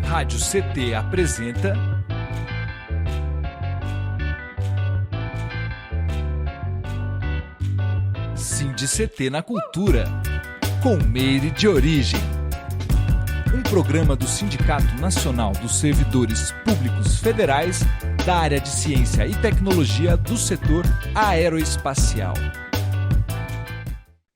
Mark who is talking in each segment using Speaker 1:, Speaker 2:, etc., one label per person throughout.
Speaker 1: Rádio CT apresenta SINDI-CT na Cultura, com Meire de Origem. Um programa do Sindicato Nacional dos Servidores Públicos Federais da área de Ciência e Tecnologia do setor aeroespacial.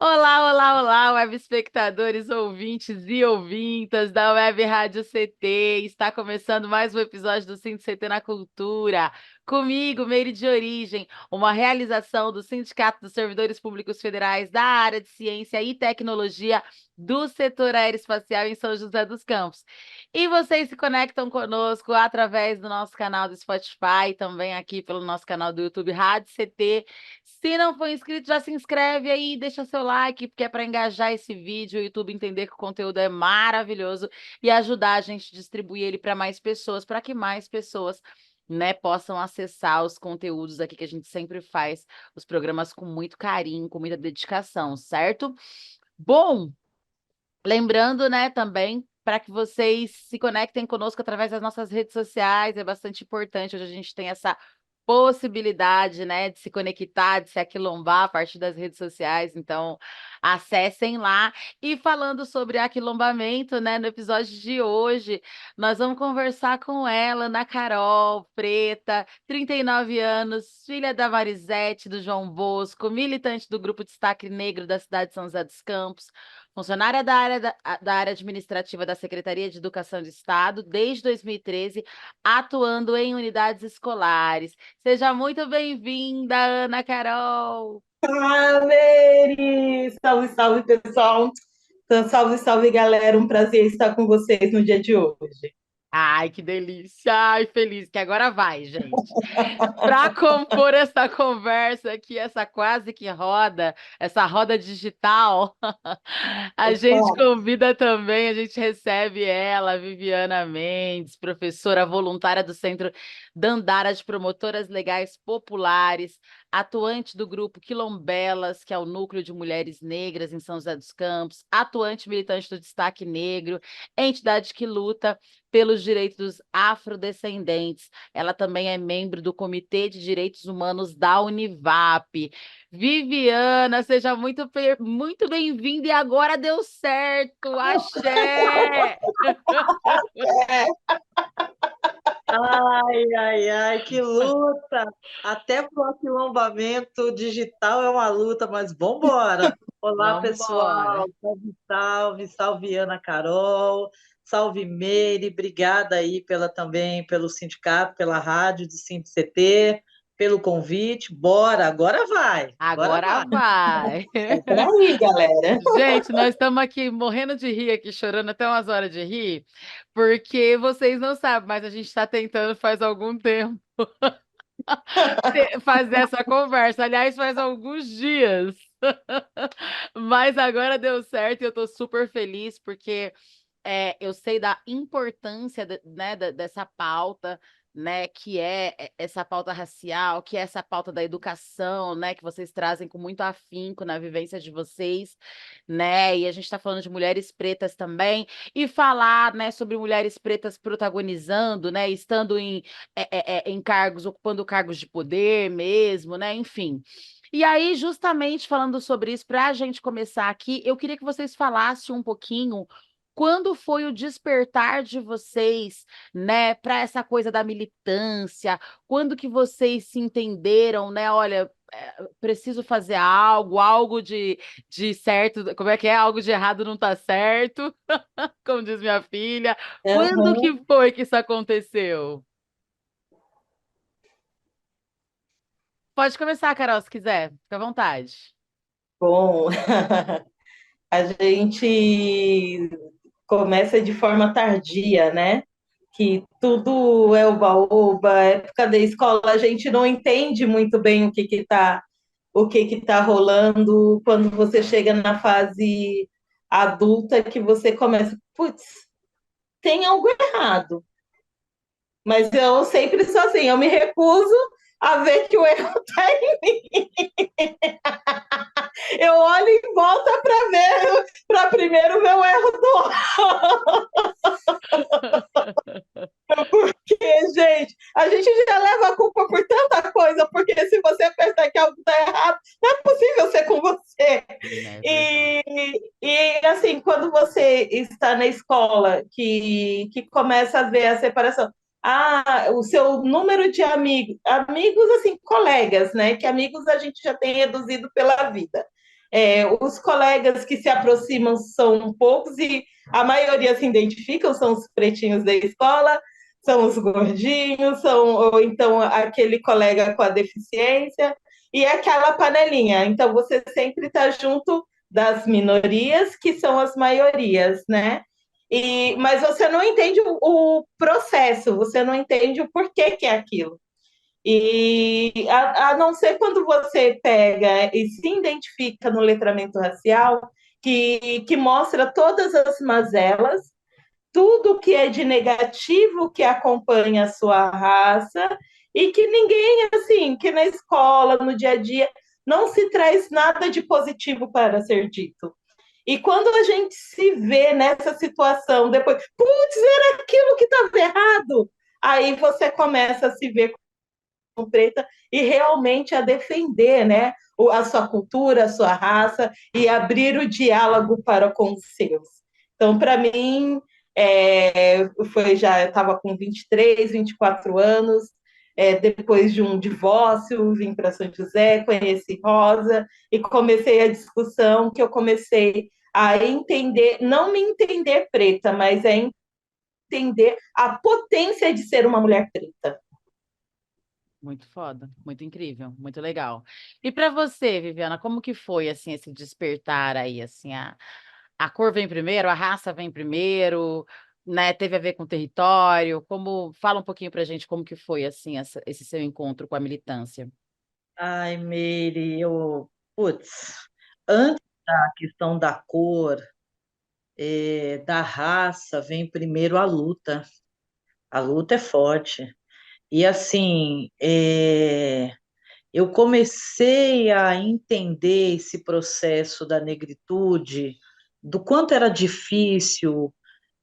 Speaker 2: Olá, olá, olá, web espectadores, ouvintes e ouvintas da Web Rádio CT. Está começando mais um episódio do SINDI-CT na Cultura. Comigo, Meire de Origem, uma realização do Sindicato dos Servidores Públicos Federais da área de Ciência e Tecnologia do setor aeroespacial em São José dos Campos. E vocês se conectam conosco através do nosso canal do Spotify, também aqui pelo nosso canal do YouTube Rádio CT. Se não for inscrito, já se inscreve aí, deixa seu like, porque é para engajar esse vídeo, o YouTube entender que o conteúdo é maravilhoso e ajudar a gente a distribuir ele para mais pessoas, para que mais pessoas, né, possam acessar os conteúdos aqui que a gente sempre faz, os programas com muito carinho, com muita dedicação, certo? Bom, lembrando, né, também para que vocês se conectem conosco através das nossas redes sociais, é bastante importante. Hoje a gente tem essa possibilidade, né, de se conectar, de se aquilombar a partir das redes sociais, então acessem lá. E falando sobre aquilombamento, né, no episódio de hoje, nós vamos conversar com ela, Ana Carol Preta, 39 anos, filha da Marisete, do João Bosco, militante do Grupo Destaque Negro da cidade de São José dos Campos, funcionária da área administrativa da Secretaria de Educação do Estado desde 2013, atuando em unidades escolares. Seja muito bem-vinda, Ana Carol!
Speaker 3: Mary! Salve, salve, pessoal! Então, salve, salve, galera! Um prazer estar com vocês no dia de hoje.
Speaker 2: Ai, que delícia! Ai, feliz, que agora vai, gente. Para compor essa conversa aqui, essa quase que roda, essa roda digital, a gente convida também, a gente recebe ela, Viviana Mendes, professora voluntária do Centro Dandara de Promotoras Legais Populares, atuante do grupo Quilombelas, que é o núcleo de mulheres negras em São José dos Campos, atuante militante do Destaque Negro, entidade que luta pelos direitos dos afrodescendentes. Ela também é membro do Comitê de Direitos Humanos da Univap. Viviana, seja muito bem-vinda e agora deu certo, axé!
Speaker 3: Ai, ai, ai, que luta! Até para o aquilombamento digital é uma luta, mas vamos embora! Olá, pessoal! Salve, salve, salve, Ana Carol! Salve, Meire! Obrigada aí também pelo sindicato, pela rádio do SINDI-CT, pelo convite. Bora, agora vai!
Speaker 2: Agora vai!
Speaker 3: É por aí, galera!
Speaker 2: Gente, nós estamos aqui morrendo de rir, aqui chorando até umas horas de rir, porque vocês não sabem, mas a gente está tentando faz algum tempo fazer essa conversa. Aliás, faz alguns dias. Mas agora deu certo e eu estou super feliz porque eu sei da importância né, dessa pauta, né, que é essa pauta racial, que é essa pauta da educação, né, que vocês trazem com muito afinco na vivência de vocês, né, e a gente está falando de mulheres pretas também, e falar, né, sobre mulheres pretas protagonizando, né, estando em cargos, ocupando cargos de poder mesmo, né, enfim. E aí, justamente falando sobre isso, para a gente começar aqui, eu queria que vocês falassem um pouquinho quando foi o despertar de vocês, né, para essa coisa da militância? Quando que vocês se entenderam, né? Olha, preciso fazer algo de certo, como é que é? Algo de errado não está certo, como diz minha filha. Quando que foi que isso aconteceu? Pode começar, Carol, se quiser. Fica à vontade.
Speaker 3: Bom, a gente começa de forma tardia, né? Que tudo é oba-oba, época da escola, a gente não entende muito bem o que tá rolando quando você chega na fase adulta que você começa, putz, tem algo errado. Mas eu sempre sou assim, eu me recuso a ver que o erro está em mim. Eu olho em volta para ver, para primeiro ver o erro do outro. você está na escola que começa a ver a separação. Ah, o seu número de amigos assim, colegas, né? Que amigos a gente já tem reduzido pela vida. Os colegas que se aproximam são poucos e a maioria se identificam, são os pretinhos da escola, são os gordinhos, ou então aquele colega com a deficiência, e é aquela panelinha. Então, você sempre está junto das minorias, que são as maiorias, né? Mas você não entende o processo, você não entende o porquê que é aquilo. E a não ser quando você pega e se identifica no letramento racial, que mostra todas as mazelas, tudo que é de negativo que acompanha a sua raça, e que ninguém, assim, que na escola, no dia a dia, não se traz nada de positivo para ser dito. E quando a gente se vê nessa situação, depois, putz, era aquilo que estava errado, aí você começa a se ver como preta e realmente a defender, né, a sua cultura, a sua raça e abrir o diálogo para com os seus. Então, para mim, eu estava com 23, 24 anos, depois de um divórcio, vim para São José, conheci Rosa e comecei a discussão que eu comecei a entender, não me entender preta, mas entender a potência de ser uma mulher preta.
Speaker 2: Muito foda, muito incrível, muito legal. E para você, Viviana, como que foi assim esse despertar aí, assim, a cor vem primeiro, a raça vem primeiro, né? Teve a ver com o território? Como fala um pouquinho pra gente como que foi assim esse seu encontro com a militância?
Speaker 4: Ai, Meire, putz, antes da questão da cor, da raça, vem primeiro a luta. A luta é forte. E assim, eu comecei a entender esse processo da negritude, do quanto era difícil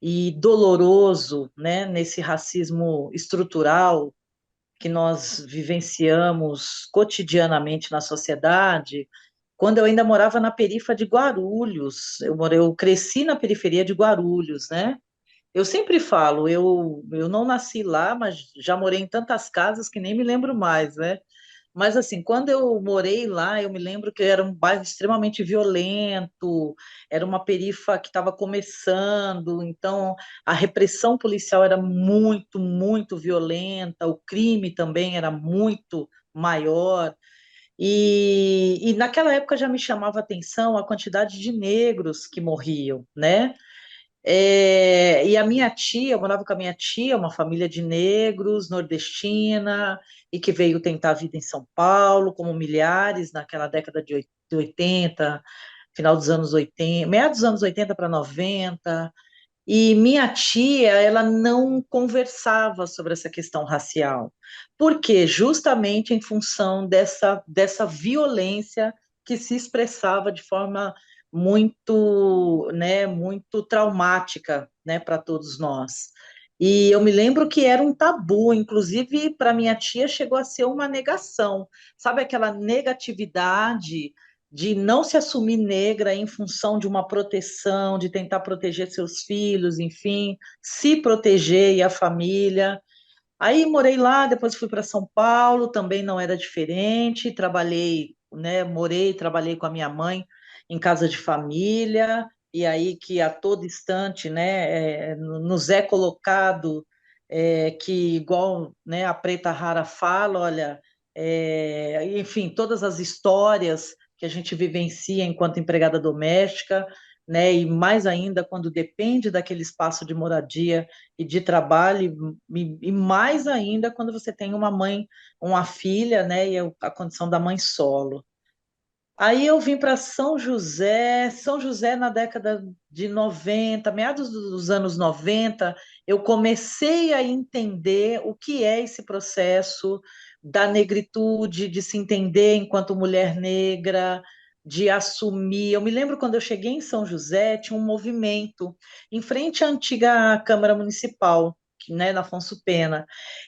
Speaker 4: e doloroso, né, nesse racismo estrutural que nós vivenciamos cotidianamente na sociedade, quando eu ainda morava na perifa de Guarulhos. Eu cresci na periferia de Guarulhos, né? Eu sempre falo, eu não nasci lá, mas já morei em tantas casas que nem me lembro mais, né? Mas assim, quando eu morei lá, eu me lembro que era um bairro extremamente violento, era uma perifa que estava começando, então a repressão policial era muito, muito violenta, o crime também era muito maior. E naquela época já me chamava a atenção a quantidade de negros que morriam, né? E a minha tia, eu morava com a minha tia, uma família de negros, nordestina, e que veio tentar a vida em São Paulo, como milhares naquela década de 80, final dos anos 80, meados dos anos 80 para 90. E minha tia, ela não conversava sobre essa questão racial. Por quê? Justamente em função dessa violência que se expressava de forma muito, né, muito traumática, né, para todos nós. E eu me lembro que era um tabu, inclusive para minha tia chegou a ser uma negação. Sabe aquela negatividade de não se assumir negra em função de uma proteção, de tentar proteger seus filhos, enfim, se proteger e a família. Aí morei lá, depois fui para São Paulo, também não era diferente, trabalhei, né, morei, trabalhei com a minha mãe em casa de família, e aí que a todo instante, né, nos é colocado que, igual, né, a Preta Rara fala, olha, enfim, todas as histórias que a gente vivencia enquanto empregada doméstica, né, e mais ainda quando depende daquele espaço de moradia e de trabalho, e mais ainda quando você tem uma mãe, uma filha, né, e a condição da mãe solo. Aí eu vim para São José na década de 90, meados dos anos 90, eu comecei a entender o que é esse processo da negritude, de se entender enquanto mulher negra, de assumir. Eu me lembro quando eu cheguei em São José, tinha um movimento em frente à antiga Câmara Municipal, né, na Afonso Pena.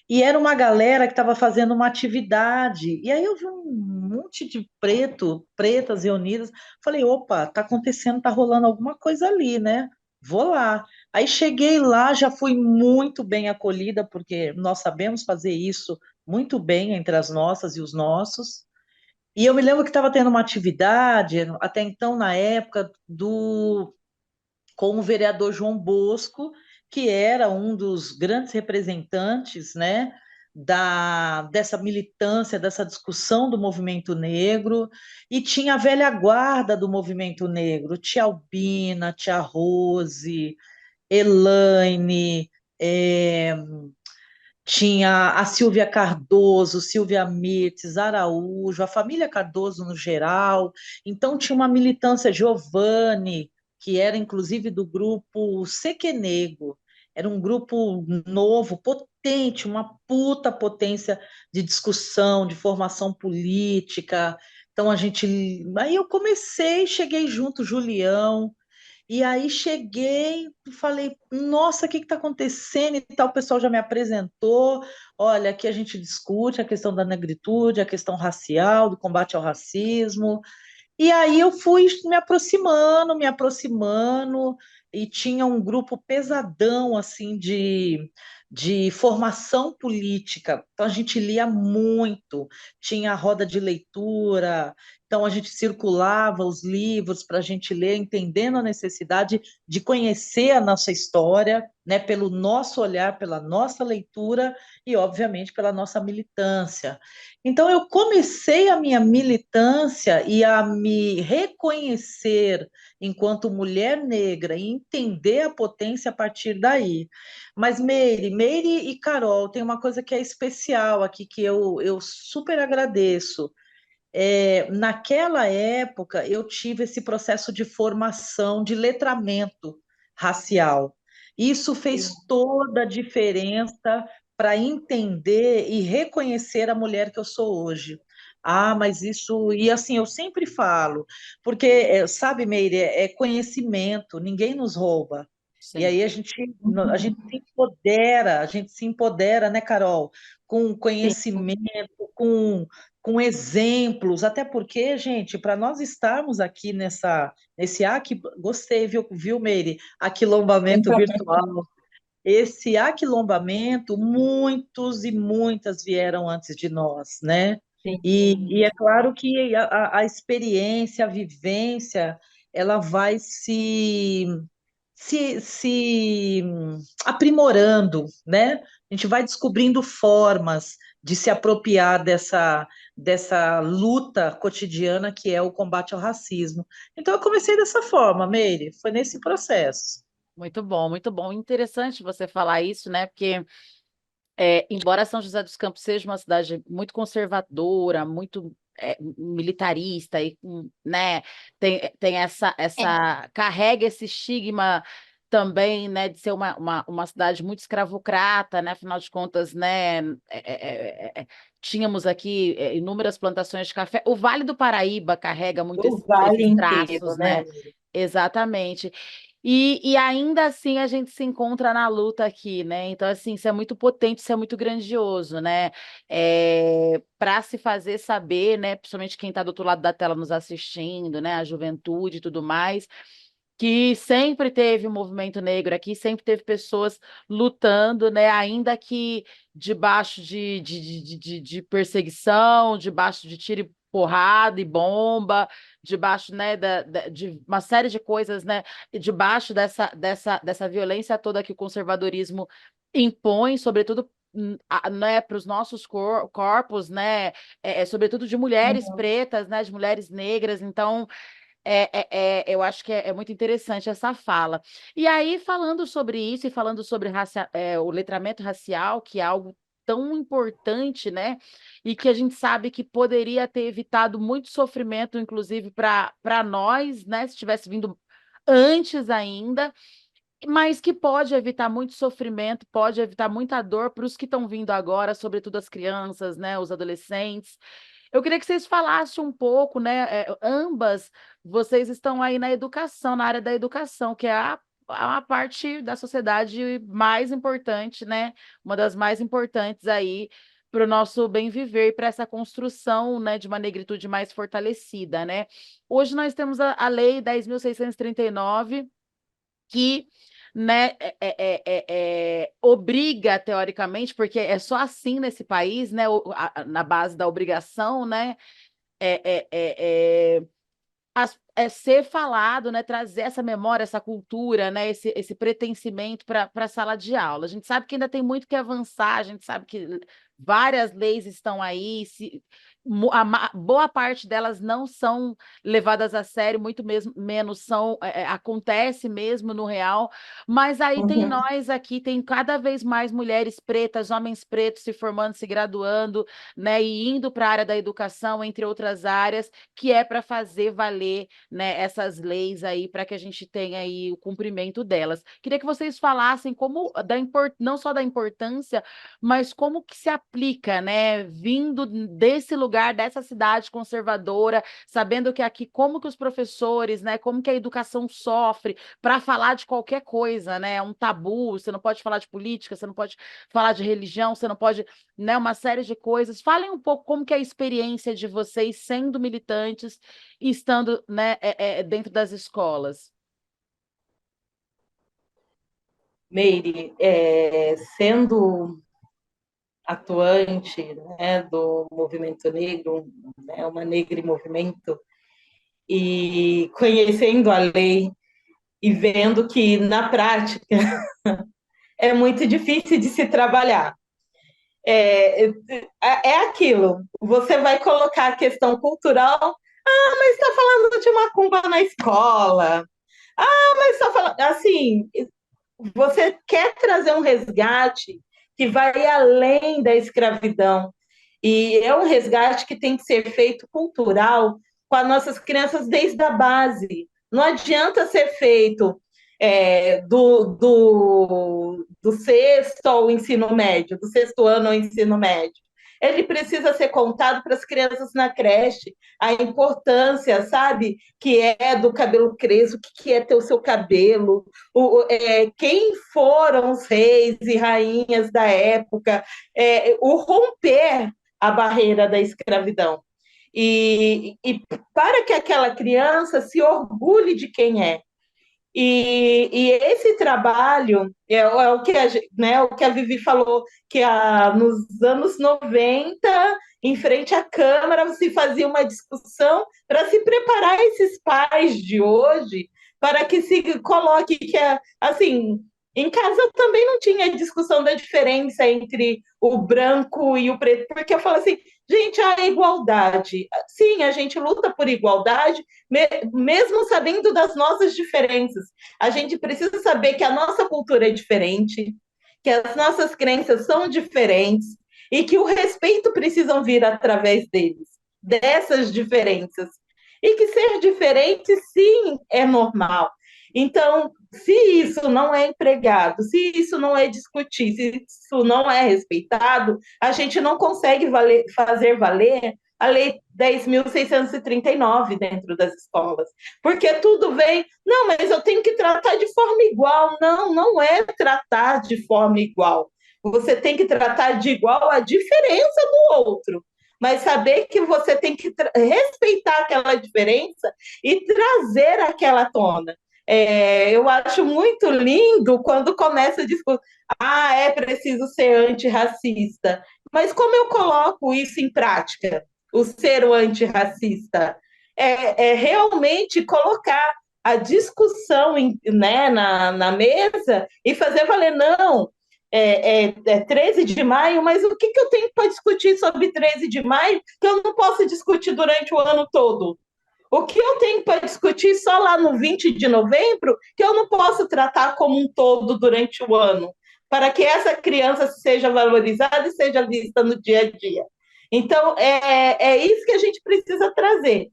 Speaker 4: E era uma galera que estava fazendo uma atividade. E aí eu vi um monte de pretas reunidas. Falei, opa, tá acontecendo, tá rolando alguma coisa ali, né? vou lá. Aí cheguei lá, já fui muito bem acolhida, porque nós sabemos fazer isso muito bem entre as nossas e os nossos. E eu me lembro que estava tendo uma atividade, até então, na época, com o vereador João Bosco, que era um dos grandes representantes, né, dessa militância, dessa discussão do movimento negro, e tinha a velha guarda do movimento negro, tia Albina, tia Rose, Elaine, é, tinha a Silvia Cardoso, Silvia Mirtes, Araújo, a família Cardoso no geral. Então tinha uma militância Giovanni, que era inclusive do grupo Sequenego. Era um grupo novo, potente, uma puta potência de discussão, de formação política. Então a gente, aí eu comecei, cheguei junto, Julião, e aí cheguei e falei, nossa, o que está acontecendo? E tal, o pessoal já me apresentou. Olha, aqui a gente discute a questão da negritude, a questão racial, do combate ao racismo. E aí eu fui me aproximando, e tinha um grupo pesadão assim de formação política. Então a gente lia muito, tinha a roda de leitura, então a gente circulava os livros para a gente ler, entendendo a necessidade de conhecer a nossa história, né, pelo nosso olhar, pela nossa leitura e, obviamente, pela nossa militância. Então, eu comecei a minha militância e a me reconhecer enquanto mulher negra e entender a potência a partir daí. Mas, Meire e Carol, tem uma coisa que é especial aqui, que eu super agradeço. Naquela época, eu tive esse processo de formação, de letramento racial. Isso fez toda a diferença para entender e reconhecer a mulher que eu sou hoje. Ah, mas isso, e assim, eu sempre falo, porque, sabe, Meire, é conhecimento, ninguém nos rouba. E
Speaker 2: Sim.
Speaker 4: aí a gente se empodera, né, Carol? Com
Speaker 3: Sim.
Speaker 4: conhecimento, com exemplos, até porque, gente, para nós estarmos aqui gostei, viu, Meire? Aquilombamento virtual. Esse aquilombamento, muitos e muitas vieram antes de nós, né? E é claro que a experiência, a vivência, ela vai se aprimorando, né? A gente vai descobrindo formas de se apropriar dessa luta cotidiana que é o combate ao racismo. Então, eu comecei dessa forma, Meire, foi nesse processo.
Speaker 2: Muito bom, muito bom. Interessante você falar isso, né? Porque, embora São José dos Campos seja uma cidade muito conservadora, muito militarista, e, né, tem carrega esse estigma também, né, de ser uma cidade muito escravocrata, né? Afinal de contas, né, tínhamos aqui inúmeras plantações de café. O Vale do Paraíba carrega muito
Speaker 3: O vale
Speaker 2: esses
Speaker 3: inteiro,
Speaker 2: traços,
Speaker 3: né?
Speaker 2: né? Exatamente. E ainda assim a gente se encontra na luta aqui, né? Então, assim, isso é muito potente, isso é muito grandioso, né? Para se fazer saber, né? Principalmente quem está do outro lado da tela nos assistindo, né? A juventude e tudo mais, que sempre teve o movimento negro aqui, sempre teve pessoas lutando, né? Ainda que debaixo de perseguição, debaixo de tiro e porrada e bomba, debaixo, né, de uma série de coisas, né? E debaixo dessa violência toda que o conservadorismo impõe, sobretudo né, para os nossos corpos, né, sobretudo de mulheres
Speaker 3: Uhum.
Speaker 2: pretas, né, de mulheres negras. Então, eu acho que é muito interessante essa fala. E aí, falando sobre isso e falando sobre o letramento racial, que é algo tão importante, né? E que a gente sabe que poderia ter evitado muito sofrimento, inclusive para nós, né? Se tivesse vindo antes ainda, mas que pode evitar muito sofrimento, pode evitar muita dor para os que estão vindo agora, sobretudo as crianças, né? Os adolescentes. Eu queria que vocês falassem um pouco, né? Ambas, vocês estão aí na educação, na área da educação, que é a parte da sociedade mais importante, né? Uma das mais importantes aí para o nosso bem viver e para essa construção, né, de uma negritude mais fortalecida, né? Hoje nós temos a Lei 10.639, que, né, obriga, teoricamente, porque é só assim nesse país, né, na base da obrigação, né, é, é, é, é, ser falado, né, trazer essa memória, essa cultura, né, esse pertencimento para a sala de aula. A gente sabe que ainda tem muito que avançar, a gente sabe que várias leis estão aí, boa parte delas não são levadas a sério, muito mesmo, menos são, acontece mesmo no real, mas aí tem
Speaker 3: Uhum.
Speaker 2: nós aqui, tem cada vez mais mulheres pretas, homens pretos se formando, se graduando, né, e indo para a área da educação, entre outras áreas, que é para fazer valer, né, essas leis aí para que a gente tenha aí o cumprimento delas. Queria que vocês falassem como não só da importância, mas como que se aplica, né, vindo desse lugar, dessa cidade conservadora, sabendo que aqui como que os professores, né, como que a educação sofre para falar de qualquer coisa, né? É um tabu, você não pode falar de política, você não pode falar de religião, você não pode, né, uma série de coisas. Falem um pouco como que é a experiência de vocês sendo militantes e estando, né, dentro das escolas.
Speaker 3: Meire, sendo atuante, né, do movimento negro, né, uma negra em movimento, e conhecendo a lei e vendo que, na prática, é muito difícil de se trabalhar. É aquilo, você vai colocar a questão cultural, mas está falando de macumba na escola, mas está falando, assim, você quer trazer um resgate que vai além da escravidão. E é um resgate que tem que ser feito cultural com as nossas crianças desde a base. Não adianta ser feito do sexto ao ensino médio, do sexto ano ao ensino médio. Ele precisa ser contado para as crianças na creche, a importância, sabe, que é do cabelo crespo, o que é ter o seu cabelo, quem foram os reis e rainhas da época, o romper a barreira da escravidão. E para que aquela criança se orgulhe de quem é. E esse trabalho o que o que a Vivi falou, que nos anos 90, em frente à Câmara, se fazia uma discussão para se preparar esses pais de hoje para que se coloque que, assim, em casa também não tinha discussão da diferença entre o branco e o preto, porque eu falo assim, gente, a igualdade. Sim, a gente luta por igualdade, mesmo sabendo das nossas diferenças. A gente precisa saber que a nossa cultura é diferente, que as nossas crenças são diferentes e que o respeito precisa vir através deles, dessas diferenças. E que ser diferente, sim, é normal. Então, se isso não é empregado, se isso não é discutido, se isso não é respeitado, a gente não consegue fazer valer a Lei 10.639 dentro das escolas. Porque tudo vem, não, mas eu tenho que tratar de forma igual. Não, não é tratar de forma igual. Você tem que tratar de igual a diferença do outro. Mas saber que você tem que respeitar aquela diferença e trazer aquela tona. Eu acho muito lindo quando começa a discutir, é preciso ser antirracista. Mas como eu coloco isso em prática? O ser o antirracista realmente colocar a discussão né, na mesa e fazer valer, não, 13 de maio, mas o que eu tenho para discutir sobre 13 de maio que eu não posso discutir durante o ano todo? O que eu tenho para discutir só lá no 20 de novembro, que eu não posso tratar como um todo durante o ano, para que essa criança seja valorizada e seja vista no dia a dia. Então, é isso que a gente precisa trazer,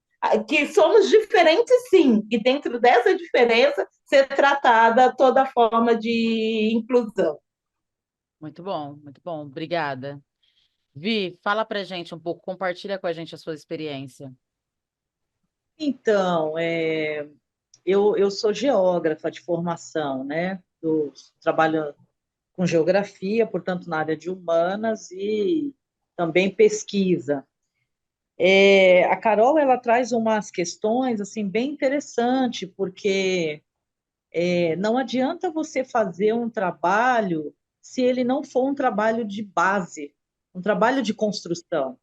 Speaker 3: que somos diferentes, sim, e dentro dessa diferença ser tratada toda forma de inclusão.
Speaker 2: Muito bom, obrigada. Vi, fala pra gente um pouco, compartilha com a gente a sua experiência.
Speaker 4: Então, eu sou geógrafa de formação, né? Trabalho com geografia, portanto, na área de humanas e também pesquisa. A Carol, ela traz umas questões assim bem interessantes, porque Não adianta você fazer um trabalho se ele não for um trabalho de base, um trabalho de construção.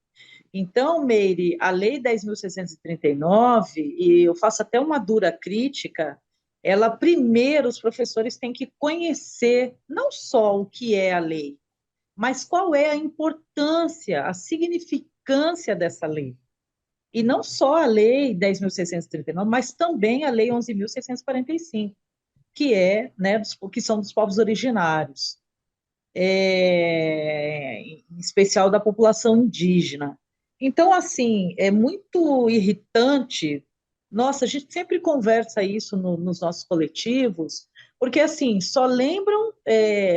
Speaker 4: Então, Meire, a Lei 10.639, e eu faço até uma dura crítica, ela primeiro, os professores têm que conhecer não só o que é a lei, mas qual é a importância, a significância dessa lei. E não só a Lei 10.639, mas também a Lei 11.645, que né, que são dos povos originários, em especial da população indígena. Então, assim, é muito irritante. Nossa, a gente sempre conversa isso nos nossos coletivos, porque, assim, só lembram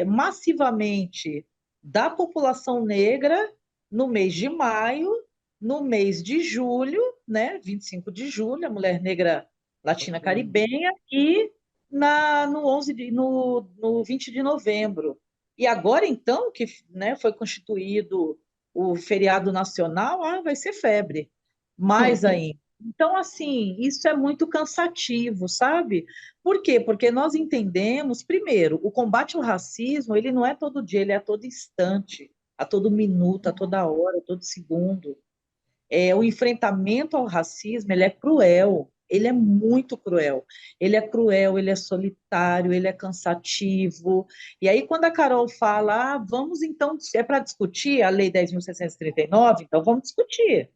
Speaker 4: massivamente da população negra no mês de maio, no mês de julho, né, 25 de julho, a mulher negra latina caribenha, e no 20 de novembro. E agora, então, que, né, foi constituído o feriado nacional, vai ser febre. Mais ainda. Então, assim, isso é muito cansativo, sabe? Por quê? Porque nós entendemos, primeiro, o combate ao racismo, ele não é todo dia, ele é a todo instante, a todo minuto, a toda hora, a todo segundo. O enfrentamento ao racismo, ele é cruel, ele é muito cruel. Ele é cruel, ele é solitário, ele é cansativo. E aí, quando a Carol fala, vamos então, é para discutir a Lei 10.639, então vamos discutir.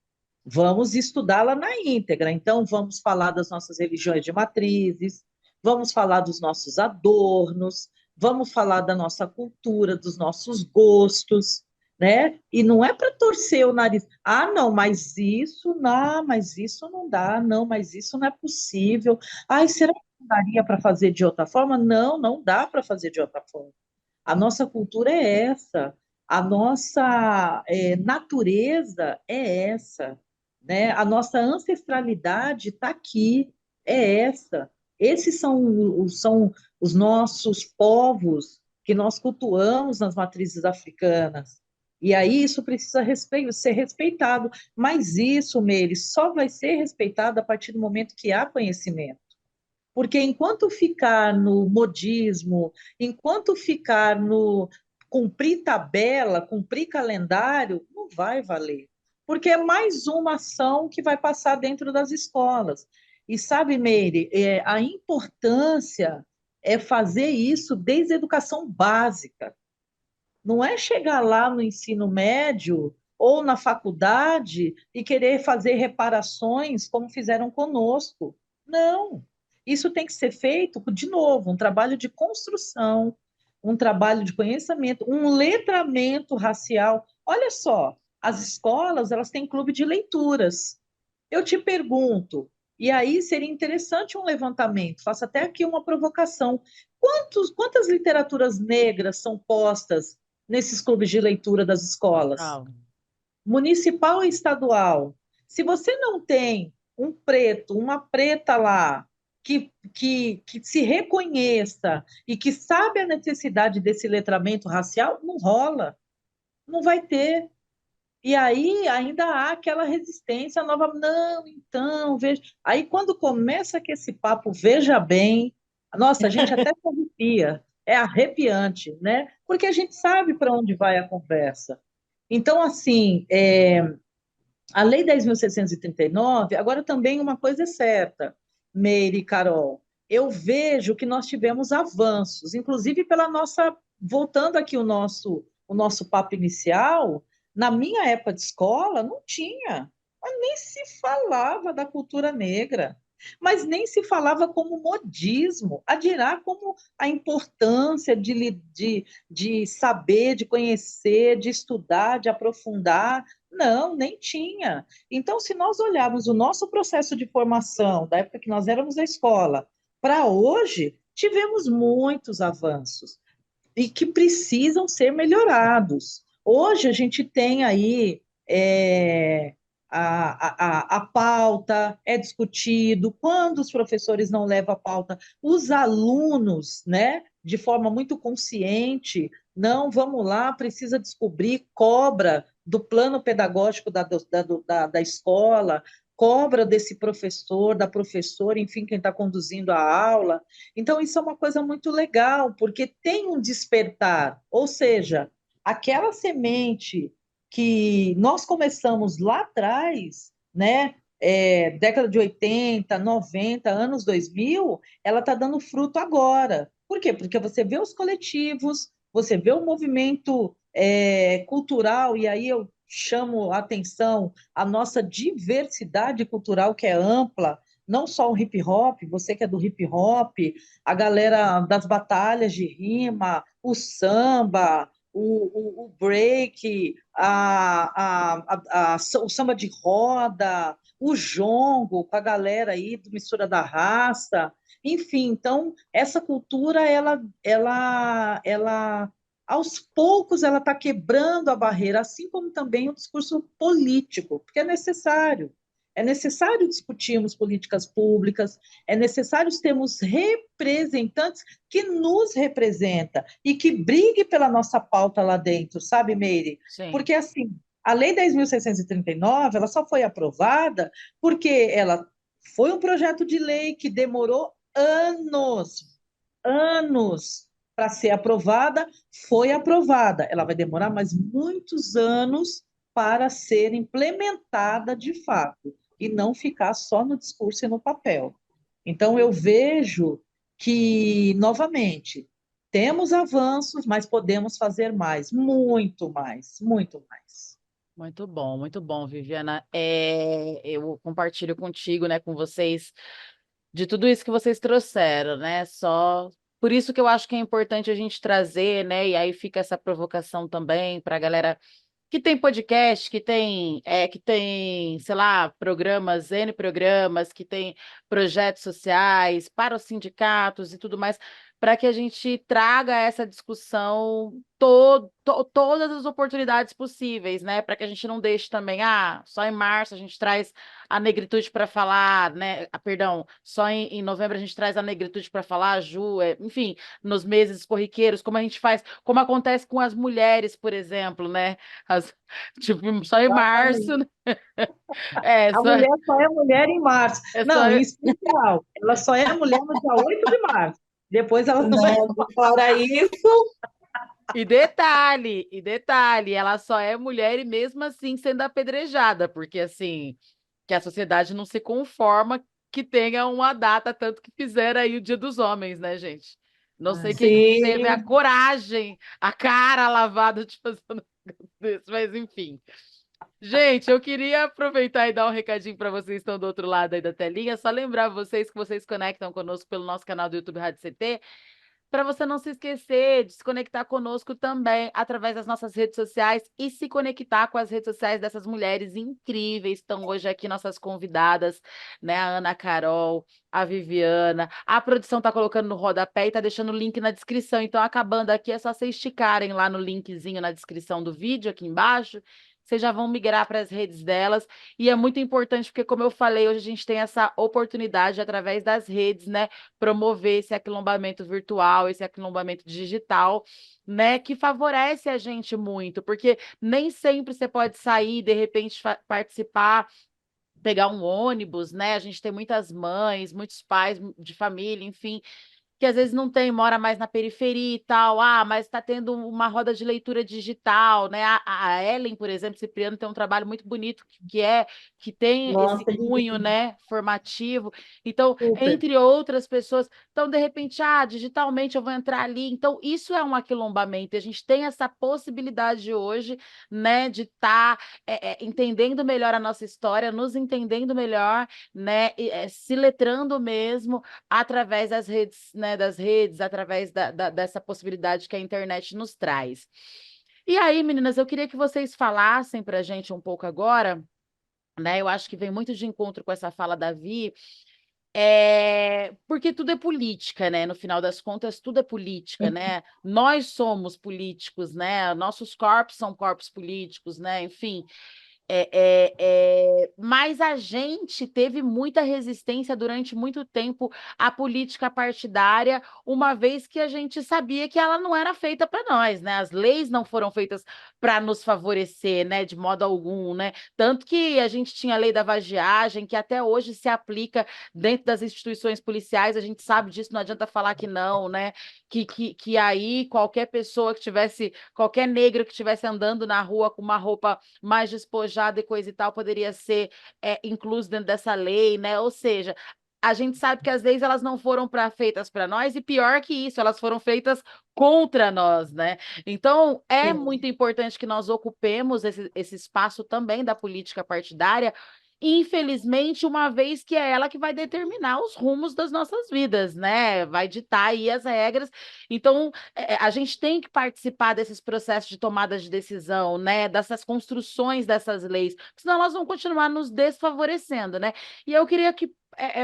Speaker 4: Vamos estudá-la na íntegra. Então, vamos falar das nossas religiões de matrizes, vamos falar dos nossos adornos, vamos falar da nossa cultura, dos nossos gostos, né? E não é para torcer o nariz. Não, mas isso não dá, não, mas isso não é possível. Será que não daria para fazer de outra forma? Não, não dá para fazer de outra forma. A nossa cultura é essa, a nossa natureza é essa, né? A nossa ancestralidade está aqui, é essa. Esses são os nossos povos que nós cultuamos nas matrizes africanas. E aí isso precisa ser respeitado. Mas isso, Meire, só vai ser respeitado a partir do momento que há conhecimento. Porque enquanto ficar no modismo, enquanto ficar no cumprir tabela, cumprir calendário, não vai valer. Porque é mais uma ação que vai passar dentro das escolas. E sabe, Meire, a importância é fazer isso desde a educação básica. Não é chegar lá no ensino médio ou na faculdade e querer fazer reparações como fizeram conosco. Não. Isso tem que ser feito, de novo, um trabalho de construção, um trabalho de conhecimento, um letramento racial. Olha só, as escolas, elas têm clube de leituras. Eu te pergunto, e aí seria interessante um levantamento, faço até aqui uma provocação. Quantas literaturas negras são postas nesses clubes de leitura das escolas? Municipal e estadual. Se você não tem um preto, uma preta lá, que se reconheça e que sabe a necessidade desse letramento racial, não rola, não vai ter. E aí ainda há aquela resistência nova, não, então, veja. Aí quando começa que esse papo, veja bem, nossa, a gente até se arrepia, é arrepiante, né? Porque a gente sabe para onde vai a conversa. Então, assim, a Lei 10.639, agora também uma coisa é certa, Meire e Carol, eu vejo que nós tivemos avanços, inclusive pela nossa, voltando aqui o nosso papo inicial, na minha época de escola não tinha, mas nem se falava da cultura negra, mas nem se falava como modismo, a dirá como a importância de saber, de conhecer, de estudar, de aprofundar. Não, nem tinha. Então, se nós olharmos o nosso processo de formação, da época que nós éramos da escola, para hoje, tivemos muitos avanços e que precisam ser melhorados. Hoje, a gente tem aí a pauta, é discutido, quando os professores não levam a pauta, os alunos, né, de forma muito consciente, não, vamos lá, precisa descobrir, cobra do plano pedagógico da escola, cobra desse professor, da professora, enfim, quem está conduzindo a aula. Então, isso é uma coisa muito legal, porque tem um despertar, ou seja, aquela semente que nós começamos lá atrás, né? Década de 80, 90, anos 2000, ela está dando fruto agora. Por quê? Porque você vê os coletivos, você vê o movimento cultural, e aí eu chamo a atenção a nossa diversidade cultural, que é ampla, não só o hip hop, você que é do hip hop, a galera das batalhas de rima, o samba, o break, o samba de roda, o jongo, com a galera aí do Mistura da Raça, enfim, então essa cultura ela aos poucos ela está quebrando a barreira, assim como também o discurso político, porque é necessário. É necessário discutirmos políticas públicas, é necessário termos representantes que nos representa e que brigue pela nossa pauta lá dentro, sabe, Meire?
Speaker 2: Sim.
Speaker 4: Porque, assim, a Lei 10.639, ela só foi aprovada porque ela foi um projeto de lei que demorou anos para ser aprovada, foi aprovada. Ela vai demorar mais muitos anos para ser implementada de fato e não ficar só no discurso e no papel. Então, eu vejo que, novamente, temos avanços, mas podemos fazer mais, muito mais, muito mais.
Speaker 2: Muito bom, Viviana. Eu compartilho contigo, né, com vocês, de tudo isso que vocês trouxeram, né? Só por isso que eu acho que é importante a gente trazer, né? E aí fica essa provocação também para a galera que tem podcast, que tem, sei lá, programas, N programas, que tem projetos sociais para os sindicatos e tudo mais, para que a gente traga essa discussão todas as oportunidades possíveis, né? Para que a gente não deixe também, só em março a gente traz a negritude para falar, né? Perdão, só em novembro a gente traz a negritude para falar, Ju, enfim, nos meses corriqueiros, como a gente faz, como acontece com as mulheres, por exemplo, né? Tipo, só em março, né? É,
Speaker 4: A
Speaker 2: só,
Speaker 4: mulher só é mulher em março.
Speaker 2: é só.
Speaker 4: Não, em especial, ela só é mulher no dia 8 de março. Depois ela não é.
Speaker 3: Fora isso,
Speaker 2: E detalhe, ela só é mulher e mesmo assim sendo apedrejada, porque assim, que a sociedade não se conforma que tenha uma data, tanto que fizeram aí o Dia dos Homens, né, gente? Não sei quem que teve a
Speaker 3: sim.
Speaker 2: coragem, a cara lavada de fazer um negócio desse, mas enfim. Gente, eu queria aproveitar e dar um recadinho para vocês que estão do outro lado aí da telinha. Só lembrar vocês que vocês conectam conosco pelo nosso canal do YouTube Rádio CT, para você não se esquecer de se conectar conosco também através das nossas redes sociais e se conectar com as redes sociais dessas mulheres incríveis. Estão hoje aqui nossas convidadas, né? A Ana Carol, a Viviana. A produção está colocando no rodapé e está deixando o link na descrição. Então, acabando aqui, é só vocês esticarem lá no linkzinho na descrição do vídeo, aqui embaixo. Vocês já vão migrar para as redes delas. E é muito importante, porque, como eu falei, hoje a gente tem essa oportunidade, através das redes, né? Promover esse aquilombamento virtual, esse aquilombamento digital, né, que favorece a gente muito, porque nem sempre você pode sair, de repente participar, pegar um ônibus, né? A gente tem muitas mães, muitos pais de família, enfim, que às vezes não tem, mora mais na periferia e tal, mas está tendo uma roda de leitura digital, né? A Ellen, por exemplo, Cipriano, tem um trabalho muito bonito que tem esse
Speaker 3: Nossa,
Speaker 2: cunho, né, formativo. Então,
Speaker 3: super.
Speaker 2: entre outras pessoas, então de repente, digitalmente eu vou entrar ali. Então, isso é um aquilombamento. E a gente tem essa possibilidade hoje, né, de estar entendendo melhor a nossa história, nos entendendo melhor, né, se letrando mesmo através das redes, através dessa possibilidade que a internet nos traz. E aí, meninas, eu queria que vocês falassem para a gente um pouco agora, né? Eu acho que vem muito de encontro com essa fala da Vi, porque tudo é política, né? No final das contas, tudo é política, né? Nós somos políticos, né? Nossos corpos são corpos políticos, né? Enfim. Mas a gente teve muita resistência durante muito tempo à política partidária, uma vez que a gente sabia que ela não era feita para nós, né? As leis não foram feitas para nos favorecer, né? De modo algum, né? Tanto que a gente tinha a lei da vadiagem, que até hoje se aplica dentro das instituições policiais, a gente sabe disso, não adianta falar que não, né? Que aí qualquer pessoa que tivesse, qualquer negro que estivesse andando na rua com uma roupa mais despojada e coisa e tal, poderia ser incluso dentro dessa lei, né? Ou seja, a gente sabe que as leis elas não foram feitas para nós, e pior que isso, elas foram feitas contra nós, né? Então, é
Speaker 3: Sim.
Speaker 2: muito importante que nós ocupemos esse espaço também da política partidária, infelizmente, uma vez que é ela que vai determinar os rumos das nossas vidas, né? Vai ditar aí as regras. Então, a gente tem que participar desses processos de tomada de decisão, né? Dessas construções dessas leis, senão elas vão continuar nos desfavorecendo, né? E eu queria que,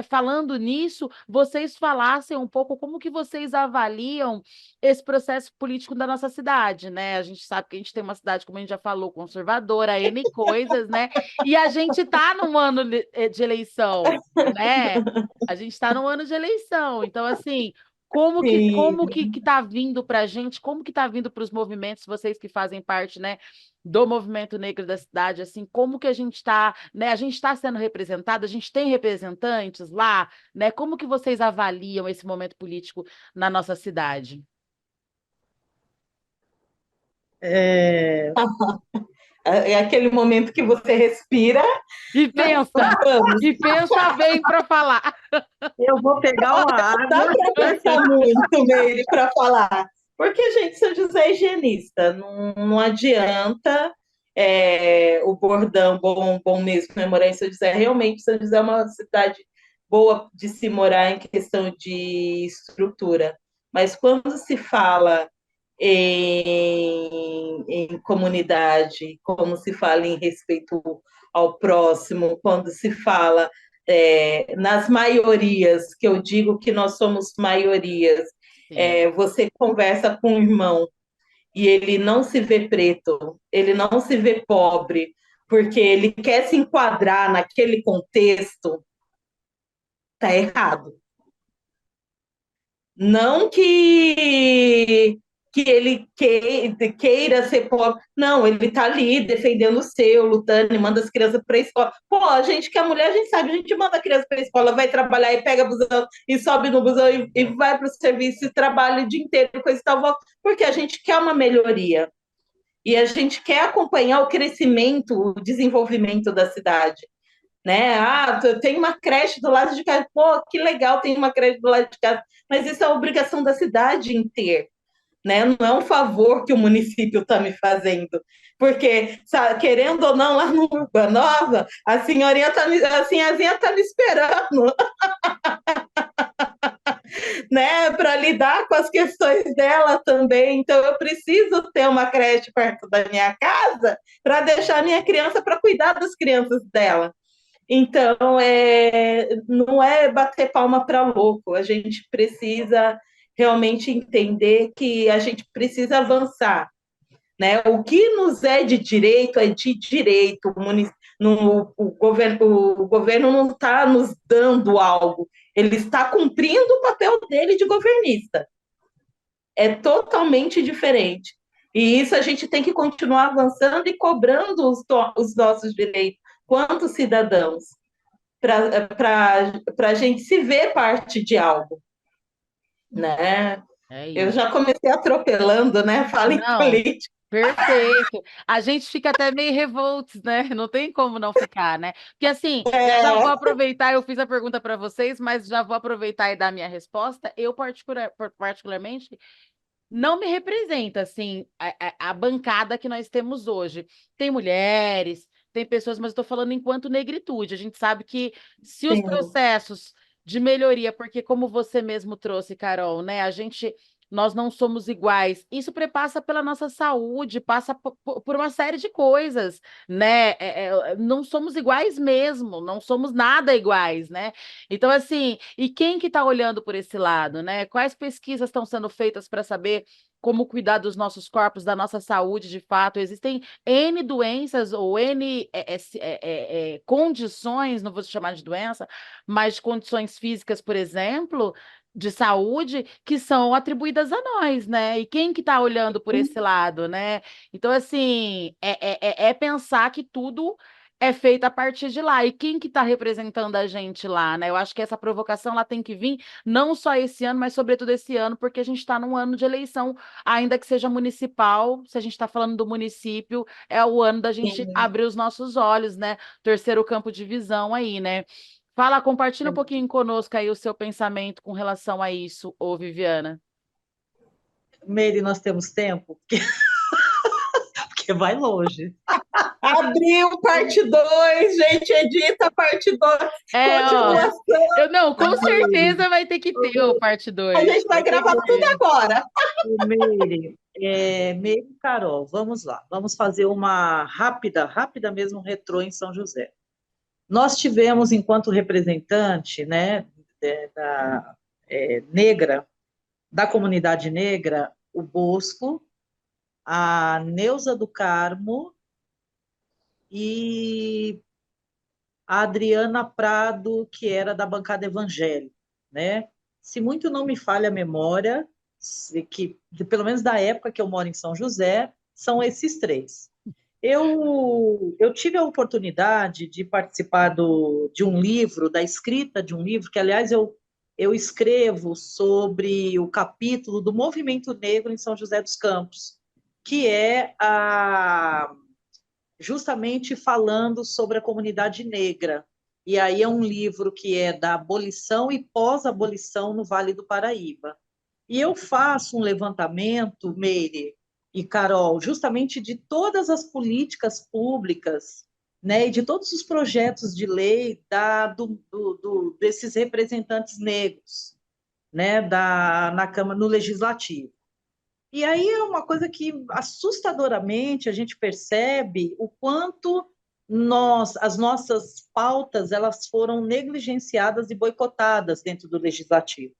Speaker 2: falando nisso, vocês falassem um pouco como que vocês avaliam esse processo político da nossa cidade, né? A gente sabe que a gente tem uma cidade, como a gente já falou, conservadora, N coisas, né? E a gente está num ano de eleição, né? A gente está num ano de eleição. Então, assim, como que está vindo para a gente, como que está vindo para os movimentos, vocês que fazem parte, né, do movimento negro da cidade, assim, como que a gente está, né? A gente está sendo representado, a gente tem representantes lá, né? Como que vocês avaliam esse momento político na nossa cidade?
Speaker 4: É,
Speaker 3: É aquele momento que você respira,
Speaker 2: E pensa,
Speaker 3: vamos.
Speaker 2: e pensa bem para falar.
Speaker 4: eu vou pegar uma
Speaker 3: Dá
Speaker 4: água.
Speaker 3: para pensar muito nele para falar. Porque, gente, São José é higienista, não adianta o bordão bom mesmo é morar em São José. Realmente, São José é uma cidade boa de se morar em questão de estrutura. Mas quando se fala em comunidade, como se fala em respeito ao próximo, quando se fala nas maiorias, que eu digo que nós somos maiorias,
Speaker 2: Sim.
Speaker 3: você conversa com um irmão e ele não se vê preto, ele não se vê pobre, porque ele quer se enquadrar naquele contexto, tá errado. Não que ele queira ser pobre. Não, ele está ali defendendo o seu, lutando e manda as crianças para a escola. Pô, a gente que é mulher, a gente sabe, a gente manda a criança para a escola, vai trabalhar e pega busão e sobe no busão e vai para o serviço e trabalha o dia inteiro, coisa e tal, porque a gente quer uma melhoria. E a gente quer acompanhar o crescimento, o desenvolvimento da cidade, né? Ah, tem uma creche do lado de casa. Pô, que legal, tem uma creche do lado de casa. Mas isso é a obrigação da cidade em ter, né? Não é um favor que o município está me fazendo. Porque, sabe, querendo ou não, lá no Urbanova, a senhorinha tá a senhazinha está me esperando, né? Para lidar com as questões dela também. Então, eu preciso ter uma creche perto da minha casa para deixar a minha criança para cuidar das crianças dela. Então, não é bater palma para louco, a gente precisa realmente entender que a gente precisa avançar, né? O que nos é de direito é de direito. O governo não está nos dando algo, ele está cumprindo o papel dele de governista. É totalmente diferente. E isso a gente tem que continuar avançando e cobrando os nossos direitos quanto cidadãos, para a gente se ver parte de algo, né?
Speaker 2: É
Speaker 3: Eu
Speaker 2: isso.
Speaker 3: já comecei atropelando, né? Fala em
Speaker 2: Não,
Speaker 3: política.
Speaker 2: perfeito. A gente fica até meio revoltos, né? Não tem como não ficar, né? Porque assim, eu já vou
Speaker 3: É,
Speaker 2: aproveitar, eu fiz a pergunta para vocês, mas já vou aproveitar e dar a minha resposta. Eu, particularmente, não me representa, assim, a bancada que nós temos hoje. Tem mulheres, tem pessoas, mas eu estou falando enquanto negritude. A gente sabe que se os
Speaker 3: sim,
Speaker 2: processos de melhoria, porque como você mesmo trouxe, Carol, né, nós não somos iguais. Isso prepassa pela nossa saúde, passa por uma série de coisas, né? Não somos iguais mesmo, não somos nada iguais, né? Então, assim, e quem que está olhando por esse lado, né? Quais pesquisas estão sendo feitas para saber como cuidar dos nossos corpos, da nossa saúde, de fato. Existem N doenças ou N condições, não vou chamar de doença, mas condições físicas, por exemplo, de saúde, que são atribuídas a nós, né? E quem que está olhando por esse lado, né? Então, assim, é pensar que tudo é feito a partir de lá. E quem que está representando a gente lá, né? Eu acho que essa provocação ela tem que vir não só esse ano, mas sobretudo esse ano, porque a gente está num ano de eleição, ainda que seja municipal, se a gente está falando do município, é o ano da gente
Speaker 3: Sim.
Speaker 2: abrir os nossos olhos, né? Torcer o campo de visão aí, né? Fala, compartilha um pouquinho conosco aí o seu pensamento com relação a isso, ô Viviana.
Speaker 4: Meire, nós temos tempo, porque vai longe.
Speaker 3: Abriu parte 2, gente, edita parte 2,
Speaker 2: Ó,
Speaker 3: continuação.
Speaker 2: eu não, com
Speaker 4: Meire,
Speaker 2: certeza vai ter que ter o parte
Speaker 3: A
Speaker 2: 2.
Speaker 3: gente vai gravar tudo agora.
Speaker 4: Meire, Meire e Carol, vamos lá. Vamos fazer uma rápida mesmo, retrô em São José. Nós tivemos, enquanto representante, né, negra, da comunidade negra, o Bosco, a Neuza do Carmo e a Adriana Prado, que era da bancada evangélica, né? Se muito não me falha a memória, pelo menos da época que eu moro em São José, são esses três. Eu tive a oportunidade de participar de um livro, da escrita de um livro, que, aliás, eu escrevo sobre o capítulo do movimento negro em São José dos Campos, que é justamente falando sobre a comunidade negra. E aí é um livro que é da abolição e pós-abolição no Vale do Paraíba. E eu faço um levantamento, Meire e Carol, justamente de todas as políticas públicas, né, e de todos os projetos de lei desses representantes negros, né, na Câmara, no Legislativo. E aí é uma coisa que assustadoramente a gente percebe o quanto as nossas pautas, elas foram negligenciadas e boicotadas dentro do legislativo.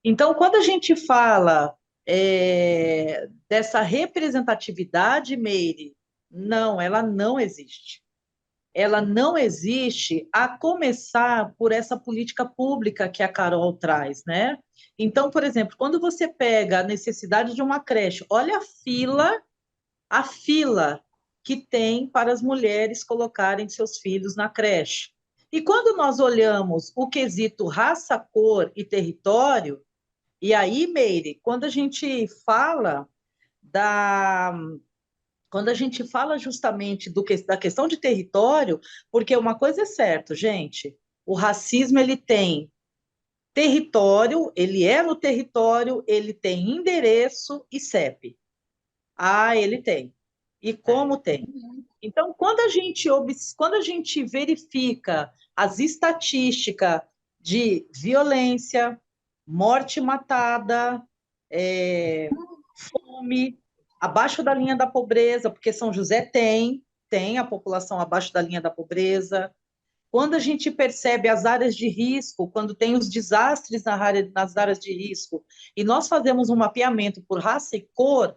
Speaker 4: Então, quando a gente fala dessa representatividade, Meire, não, ela não existe. Ela não existe, a começar por essa política pública que a Carol traz, né? Então, por exemplo, quando você pega a necessidade de uma creche, olha a fila que tem para as mulheres colocarem seus filhos na creche. E quando nós olhamos o quesito raça, cor e território, e aí, Meire, da quando a gente fala justamente da questão de território, porque uma coisa é certa, gente, o racismo ele tem território, ele é no território, ele tem endereço e CEP. Ah, ele tem. E como tem? Então, quando a gente verifica as estatísticas de violência, morte matada, fome, abaixo da linha da pobreza, porque São José tem a população abaixo da linha da pobreza. Quando a gente percebe as áreas de risco, quando tem os desastres nas áreas de risco, e nós fazemos um mapeamento por raça e cor,